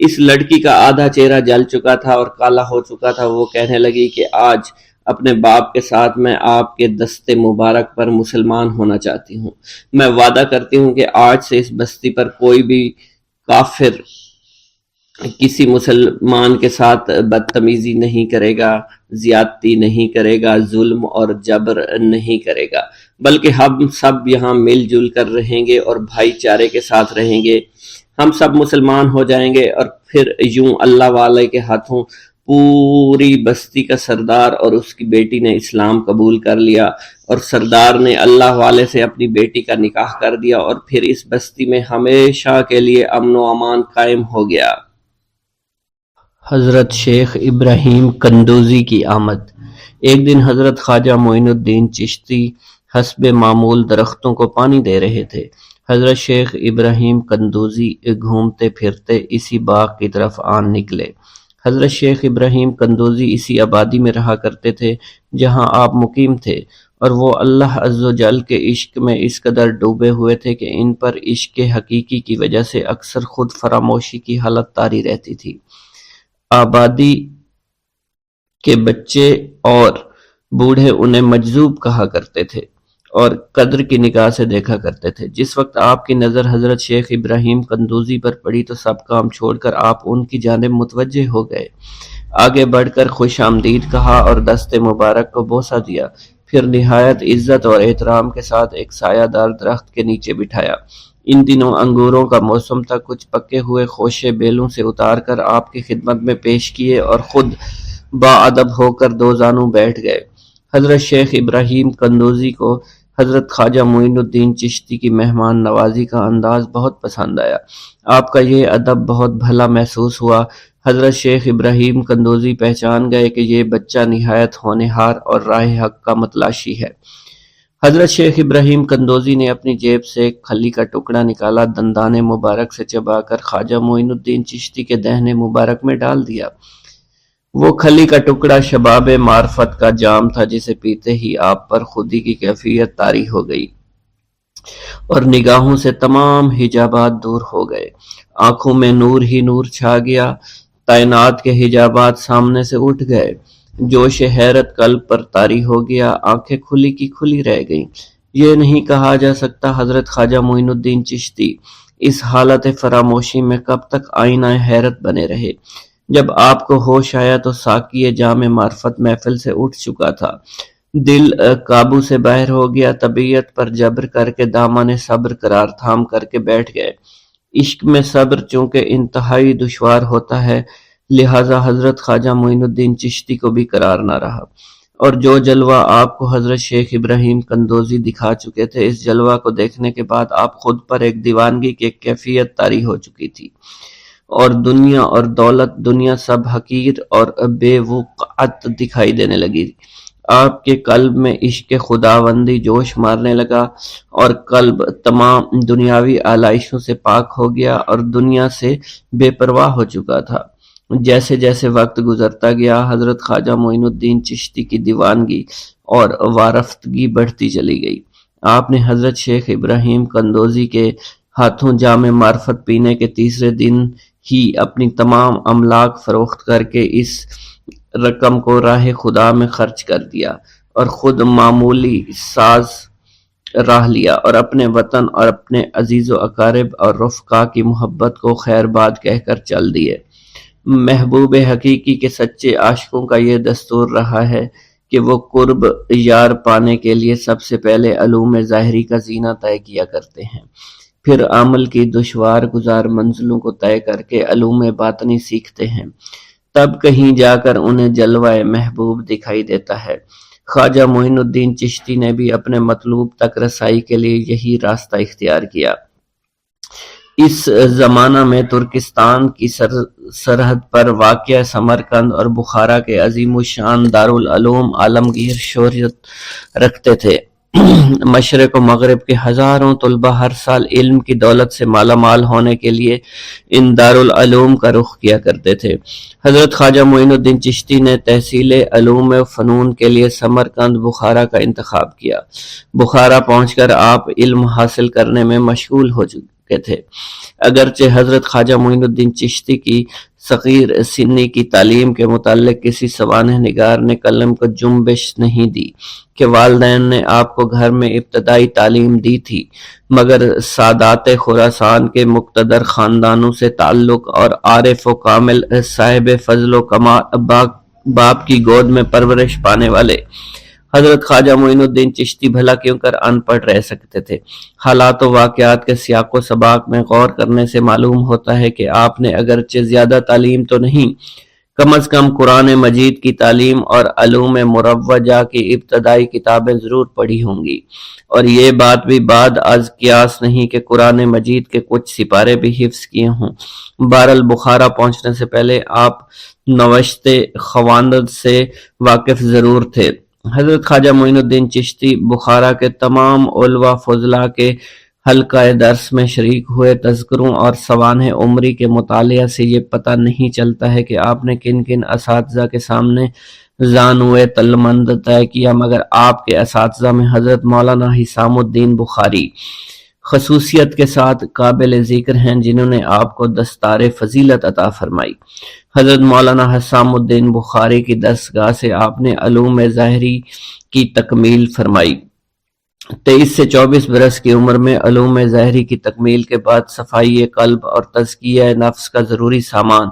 اس لڑکی کا آدھا چہرہ جل چکا تھا اور کالا ہو چکا تھا۔ وہ کہنے لگی کہ آج اپنے باپ کے ساتھ میں آپ کے دست مبارک پر مسلمان ہونا چاہتی ہوں۔ میں وعدہ کرتی ہوں کہ آج سے اس بستی پر کوئی بھی کافر کسی مسلمان کے ساتھ بدتمیزی نہیں کرے گا، زیادتی نہیں کرے گا، ظلم اور جبر نہیں کرے گا، بلکہ ہم سب یہاں مل جل کر رہیں گے اور بھائی چارے کے ساتھ رہیں گے۔ ہم سب مسلمان ہو جائیں گے اور پھر یوں اللہ والے کے ہاتھوں پوری بستی کا سردار اور اس کی بیٹی نے اسلام قبول کر لیا، اور سردار نے اللہ والے سے اپنی بیٹی کا نکاح کر دیا، اور پھر اس بستی میں ہمیشہ کے لیے امن و امان قائم ہو گیا۔ حضرت شیخ ابراہیم قندوزی کی آمد۔ ایک دن حضرت خواجہ معین الدین چشتی حسب معمول درختوں کو پانی دے رہے تھے۔ حضرت شیخ ابراہیم قندوزی گھومتے پھرتے اسی باغ کی طرف آن نکلے۔ حضرت شیخ ابراہیم قندوزی اسی آبادی میں رہا کرتے تھے جہاں آپ مقیم تھے، اور وہ اللہ عز و جل کے عشق میں اس قدر ڈوبے ہوئے تھے کہ ان پر عشق حقیقی کی وجہ سے اکثر خود فراموشی کی حالت طاری رہتی تھی۔ آبادی کے بچے اور بوڑھے انہیں مجذوب کہا کرتے تھے اور قدر کی نگاہ سے دیکھا کرتے تھے۔ جس وقت آپ کی نظر حضرت شیخ ابراہیم قندوزی پر پڑی تو سب کام چھوڑ کر آپ ان کی جانب متوجہ ہو گئے۔ آگے بڑھ کر خوش آمدید کہا اور دست مبارک کو بوسہ دیا، پھر نہایت عزت اور احترام کے ساتھ ایک سایہ دار درخت کے نیچے بٹھایا۔ ان دنوں انگوروں کا موسم تھا، کچھ پکے ہوئے خوشے بیلوں سے اتار کر آپ کی خدمت میں پیش کیے اور خود باادب ہو کر دو زانوں بیٹھ گئے۔ حضرت شیخ ابراہیم قندوزی کو حضرت خواجہ معین الدین چشتی کی مہمان نوازی کا انداز بہت پسند آیا۔ آپ کا یہ ادب بہت بھلا محسوس ہوا۔ حضرت شیخ ابراہیم قندوزی پہچان گئے کہ یہ بچہ نہایت ہونہار اور راہ حق کا متلاشی ہے۔ حضرت شیخ ابراہیم قندوزی نے اپنی جیب سے ایک کھلی کا ٹکڑا نکالا، دندان مبارک سے چبا کر خواجہ معین الدین چشتی کے دہنے مبارک میں ڈال دیا۔ وہ کھلی کا ٹکڑا شباب معرفت کا جام تھا جسے پیتے ہی آپ پر خودی کی کیفیت طاری ہو گئی اور نگاہوں سے تمام حجابات دور ہو گئے، آنکھوں میں نور ہی نور چھا گیا، تعینات کے حجابات سامنے سے اٹھ گئے، جوش حیرت قلب پر طاری ہو گیا، آنکھیں کھلی کی کھلی رہ گئیں۔ یہ نہیں کہا جا سکتا حضرت خواجہ معین الدین چشتی اس حالت فراموشی میں کب تک آئینہ حیرت بنے رہے۔ جب آپ کو ہوش آیا تو ساقی جام معرفت محفل سے اٹھ چکا تھا، دل قابو سے باہر ہو گیا، طبیعت پر جبر کر کے دامن صبر قرار تھام کر کے بیٹھ گئے۔ عشق میں صبر چونکہ انتہائی دشوار ہوتا ہے، لہٰذا حضرت خواجہ معین الدین چشتی کو بھی قرار نہ رہا، اور جو جلوہ آپ کو حضرت شیخ ابراہیم قندوزی دکھا چکے تھے، اس جلوہ کو دیکھنے کے بعد آپ خود پر ایک دیوانگی کی ایک کیفیت طاری ہو چکی تھی، اور دنیا اور دولت، دنیا سب حقیر اور بے وقعت دکھائی دینے لگی۔ آپ کے قلب میں عشق خداوندی جوش مارنے لگا اور قلب تمام دنیاوی آلائشوں سے پاک ہو گیا اور دنیا سے بے پرواہ ہو چکا تھا۔ جیسے جیسے وقت گزرتا گیا، حضرت خواجہ معین الدین چشتی کی دیوانگی اور وارفتگی بڑھتی چلی گئی۔ آپ نے حضرت شیخ ابراہیم قندوزی کے ہاتھوں جام معرفت پینے کے تیسرے دن ہی اپنی تمام املاک فروخت کر کے اس رقم کو راہ خدا میں خرچ کر دیا اور خود معمولی ساز راہ لیا اور اپنے وطن اور اپنے عزیز و اقارب اور رفقا کی محبت کو خیر باد کہہ کر چل دیے۔ محبوب حقیقی کے سچے عاشقوں کا یہ دستور رہا ہے کہ وہ قرب یار پانے کے لیے سب سے پہلے علوم ظاہری کا زینہ طے کیا کرتے ہیں، پھر عمل کی دشوار گزار منزلوں کو طے کر کے علوم باطنی سیکھتے ہیں، تب کہیں جا کر انہیں جلوہ محبوب دکھائی دیتا ہے۔ خواجہ معین الدین چشتی نے بھی اپنے مطلوب تک رسائی کے لیے یہی راستہ اختیار کیا۔ اس زمانہ میں ترکستان کی سرحد پر واقع سمرقند اور بخارا کے عظیم الشان دارالعلوم عالمگیر شہرت رکھتے تھے۔ مشرق و مغرب کے ہزاروں طلبہ ہر سال علم کی دولت سے مالا مال ہونے کے لیے ان دارالعلوم کا رخ کیا کرتے تھے۔ حضرت خواجہ معین الدین چشتی نے تحصیل علوم و فنون کے لیے سمرقند بخارا کا انتخاب کیا۔ بخارا پہنچ کر آپ علم حاصل کرنے میں مشغول ہو چکے تھے۔ اگرچہ حضرت خواجہ معین الدین چشتی کی صغیر سنی کی تعلیم کے متعلق کسی سوانح نگار نے قلم کو جنبش نہیں دی کہ والدین نے آپ کو گھر میں ابتدائی تعلیم دی تھی، مگر سادات خراسان کے مقتدر خاندانوں سے تعلق اور عارف و کامل صاحب فضل و کمال باپ کی گود میں پرورش پانے والے حضرت خواجہ معین الدین چشتی بھلا کیوں کر ان پڑھ رہ سکتے تھے۔ حالات و واقعات کے سیاق و سباق میں غور کرنے سے معلوم ہوتا ہے کہ آپ نے اگرچہ زیادہ تعلیم تو نہیں، کم از کم قرآن مجید کی تعلیم اور علوم مروجہ کی ابتدائی کتابیں ضرور پڑھی ہوں گی، اور یہ بات بھی بعد از قیاس نہیں کہ قرآن مجید کے کچھ سپارے بھی حفظ کیے ہوں۔ بہرحال بخارا پہنچنے سے پہلے آپ نوشت خواندند سے واقف ضرور تھے۔ حضرت خواجہ معین الدین چشتی بخارا کے تمام علماء فضلاء کے حلقہ درس میں شریک ہوئے۔ تذکروں اور سوانح عمری کے مطالعہ سے یہ پتہ نہیں چلتا ہے کہ آپ نے کن کن اساتذہ کے سامنے زانوئے تلمند طے کیا، مگر آپ کے اساتذہ میں حضرت مولانا حسام الدین بخاری خصوصیت کے ساتھ قابل ذکر ہیں، جنہوں نے آپ کو دستار فضیلت عطا فرمائی۔ حضرت مولانا حسام الدین بخاری کی دستگاہ سے آپ نے علوم ظاہری کی تکمیل فرمائی۔ 23 سے 24 برس کی عمر میں علوم ظاہری کی تکمیل کے بعد صفائی قلب اور تزکیہ نفس کا ضروری سامان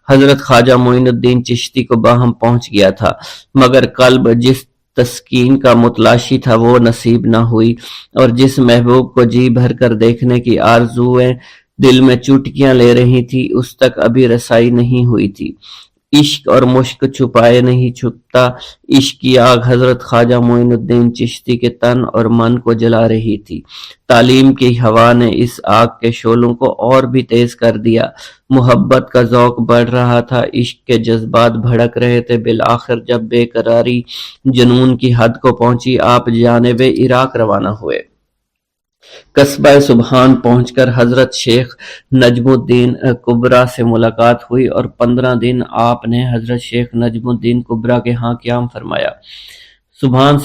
حضرت خواجہ معین الدین چشتی کو باہم پہنچ گیا تھا، مگر قلب جس تسکین کا متلاشی تھا وہ نصیب نہ ہوئی، اور جس محبوب کو جی بھر کر دیکھنے کی آرزویں دل میں چوٹکیاں لے رہی تھی اس تک ابھی رسائی نہیں ہوئی تھی۔ عشق اور مشک چھپائے نہیں چھپتا، عشق کی آگ حضرت خواجہ معین الدین چشتی کے تن اور من کو جلا رہی تھی۔ تعلیم کی ہوا نے اس آگ کے شعلوں کو اور بھی تیز کر دیا، محبت کا ذوق بڑھ رہا تھا، عشق کے جذبات بھڑک رہے تھے۔ بالآخر جب بے قراری جنون کی حد کو پہنچی، آپ جانب عراق روانہ ہوئے۔ قصبہ سبحان پہنچ کر حضرت شیخ نجم الدین کبرا سے ملاقات ہوئی، اور 15 دن آپ نے حضرت شیخ نجم الدین کبرا کے ہاں قیام فرمایا۔ سنجان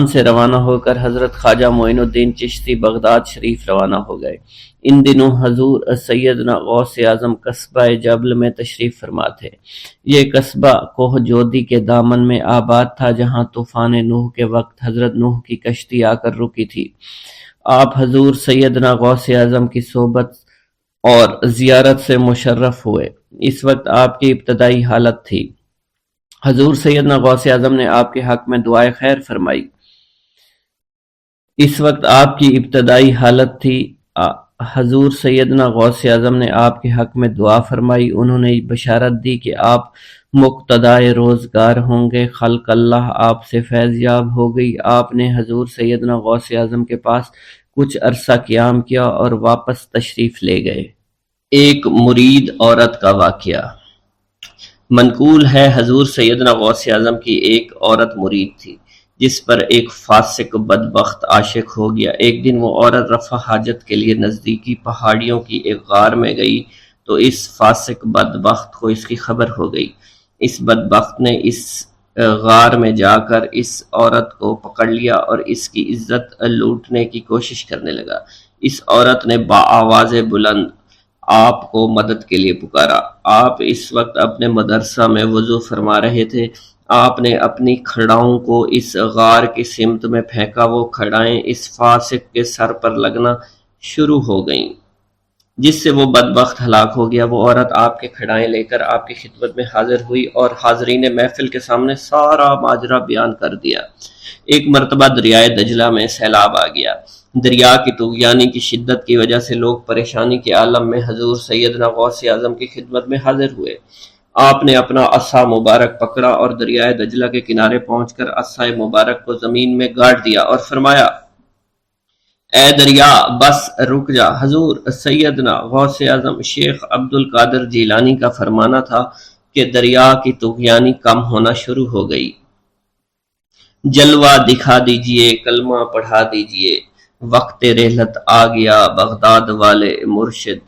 سے روانہ ہو کر حضرت خواجہ معین الدین چشتی بغداد شریف روانہ ہو گئے۔ ان دنوں حضور سیدنا غوث اعظم قصبہ جبل میں تشریف فرما تھے۔ یہ قصبہ کوہ جودی کے دامن میں آباد تھا، جہاں طوفان نوح کے وقت حضرت نوح کی کشتی آ کر رکی تھی۔ آپ حضور سیدنا غوث اعظم کی صحبت اور زیارت سے مشرف ہوئے۔ اس وقت آپ کی ابتدائی حالت تھی۔ حضور سیدنا غوث اعظم نے آپ کے حق میں دعائے خیر فرمائی۔ اس وقت آپ کی ابتدائی حالت تھی۔ حضور سیدنا غوث اعظم نے آپ کے حق میں دعا فرمائی۔ انہوں نے بشارت دی کہ آپ مقتدائے روزگار ہوں گے۔ خلق اللہ آپ سے فیض یاب ہو گئی۔ آپ نے حضور سیدنا غوث اعظم کے پاس کچھ عرصہ قیام کیا اور واپس تشریف لے گئے۔ ایک مرید عورت کا واقعہ منقول ہے، حضور سیدنا غوث اعظم کی ایک عورت مرید تھی، جس پر ایک فاسق بدبخت عاشق ہو گیا۔ ایک دن وہ عورت رفع حاجت کے لیے نزدیکی پہاڑیوں کی ایک غار میں گئی تو اس فاسق بدبخت کو اس کی خبر ہو گئی۔ اس بدبخت نے اس غار میں جا کر اس عورت کو پکڑ لیا اور اس کی عزت لوٹنے کی کوشش کرنے لگا۔ اس عورت نے بآواز بلند آپ کو مدد کے لیے پکارا۔ آپ اس وقت اپنے مدرسہ میں وضو فرما رہے تھے۔ آپ نے اپنی کھڑاؤں کو اس غار کی سمت میں پھینکا۔ وہ کھڑائیں اس فاسق کے سر پر لگنا شروع ہو گئیں، جس سے وہ بدبخت ہلاک ہو گیا۔ وہ عورت آپ کے کھڑائیں لے کر آپ کی خدمت میں حاضر ہوئی اور حاضرین محفل کے سامنے سارا ماجرا بیان کر دیا۔ ایک مرتبہ دریائے دجلہ میں سیلاب آ گیا۔ دریا کی طغیانی کی شدت کی وجہ سے لوگ پریشانی کے عالم میں حضور سیدنا غوث اعظم کی خدمت میں حاضر ہوئے۔ آپ نے اپنا عصا مبارک پکڑا اور دریائے دجلہ کے کنارے پہنچ کر عصا مبارک کو زمین میں گاڑ دیا اور فرمایا، اے دریا بس رک جا۔ حضور سیدنا غوث اعظم شیخ عبد القادر جیلانی کا فرمانا تھا کہ دریا کی طغیانی کم ہونا شروع ہو گئی۔ جلوہ دکھا دیجئے، کلمہ پڑھا دیجئے، وقت رحلت آ گیا بغداد والے مرشد۔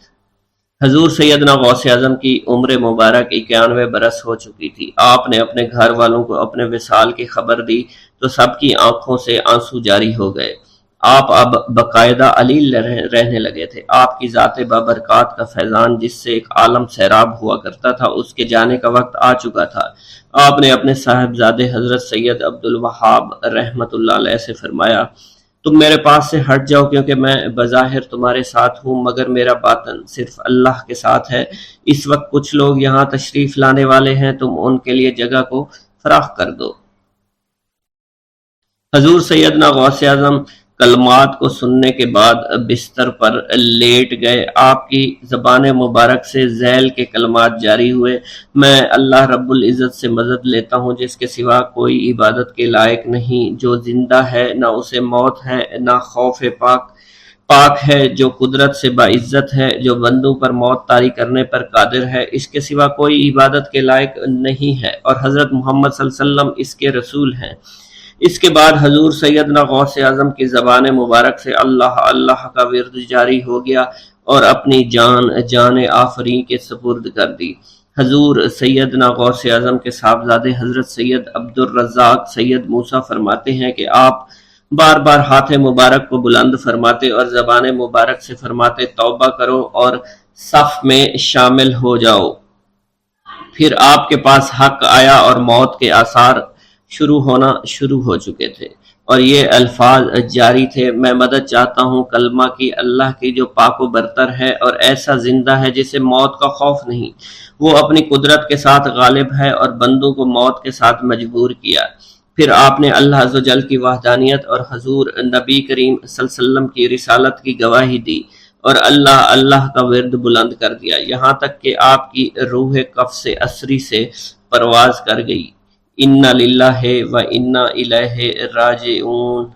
حضور سیدنا غوث اعظم کی عمر مبارک 91 برس ہو چکی تھی۔ آپ نے اپنے گھر والوں کو اپنے وصال کی خبر دی تو سب کی آنکھوں سے آنسو جاری ہو گئے۔ آپ اب باقاعدہ علیل رہنے لگے تھے۔ آپ کی ذات بابرکات کا فیضان جس سے ایک عالم سیراب ہوا کرتا تھا، اس کے جانے کا وقت آ چکا تھا۔ آپ نے اپنے صاحبزادے حضرت سید عبد الوہاب رحمۃ اللہ علیہ سے فرمایا، تم میرے پاس سے ہٹ جاؤ کیونکہ میں بظاہر تمہارے ساتھ ہوں مگر میرا باطن صرف اللہ کے ساتھ ہے۔ اس وقت کچھ لوگ یہاں تشریف لانے والے ہیں، تم ان کے لیے جگہ کو فراخ کر دو۔ حضور سیدنا غوث اعظم کلمات کو سننے کے بعد بستر پر لیٹ گئے۔ آپ کی زبان مبارک سے ذیل کے کلمات جاری ہوئے، میں اللہ رب العزت سے مدد لیتا ہوں جس کے سوا کوئی عبادت کے لائق نہیں، جو زندہ ہے نہ اسے موت ہے نہ خوف پاک ہے، جو قدرت سے باعزت ہے، جو بندوں پر موت طاری کرنے پر قادر ہے، اس کے سوا کوئی عبادت کے لائق نہیں ہے، اور حضرت محمد صلی اللہ علیہ وسلم اس کے رسول ہیں۔ اس کے بعد حضور سیدنا غوث اعظم کی زبان مبارک سے اللہ اللہ کا ورد جاری ہو گیا اور اپنی جان آفریں کے سپرد کر دی۔ حضور سیدنا غوث اعظم کے صاحبزادے حضرت سید عبد الرزاق سید موسیٰ فرماتے ہیں کہ آپ بار بار ہاتھ مبارک کو بلند فرماتے اور زبان مبارک سے فرماتے، توبہ کرو اور صف میں شامل ہو جاؤ۔ پھر آپ کے پاس حق آیا اور موت کے آثار ہونا شروع ہو چکے تھے، اور یہ الفاظ جاری تھے، میں مدد چاہتا ہوں کلمہ کی، اللہ کی جو پاک و برتر ہے اور ایسا زندہ ہے جسے موت کا خوف نہیں، وہ اپنی قدرت کے ساتھ غالب ہے اور بندوں کو موت کے ساتھ مجبور کیا۔ پھر آپ نے اللہ عز و جل کی وحدانیت اور حضور نبی کریم صلی اللہ علیہ وسلم کی رسالت کی گواہی دی اور اللہ اللہ کا ورد بلند کر دیا، یہاں تک کہ آپ کی روح قفس اسری سے پرواز کر گئی۔ اِنَّ لِلَّهِ وَإِنَّا إِلَيْهِ راجعون۔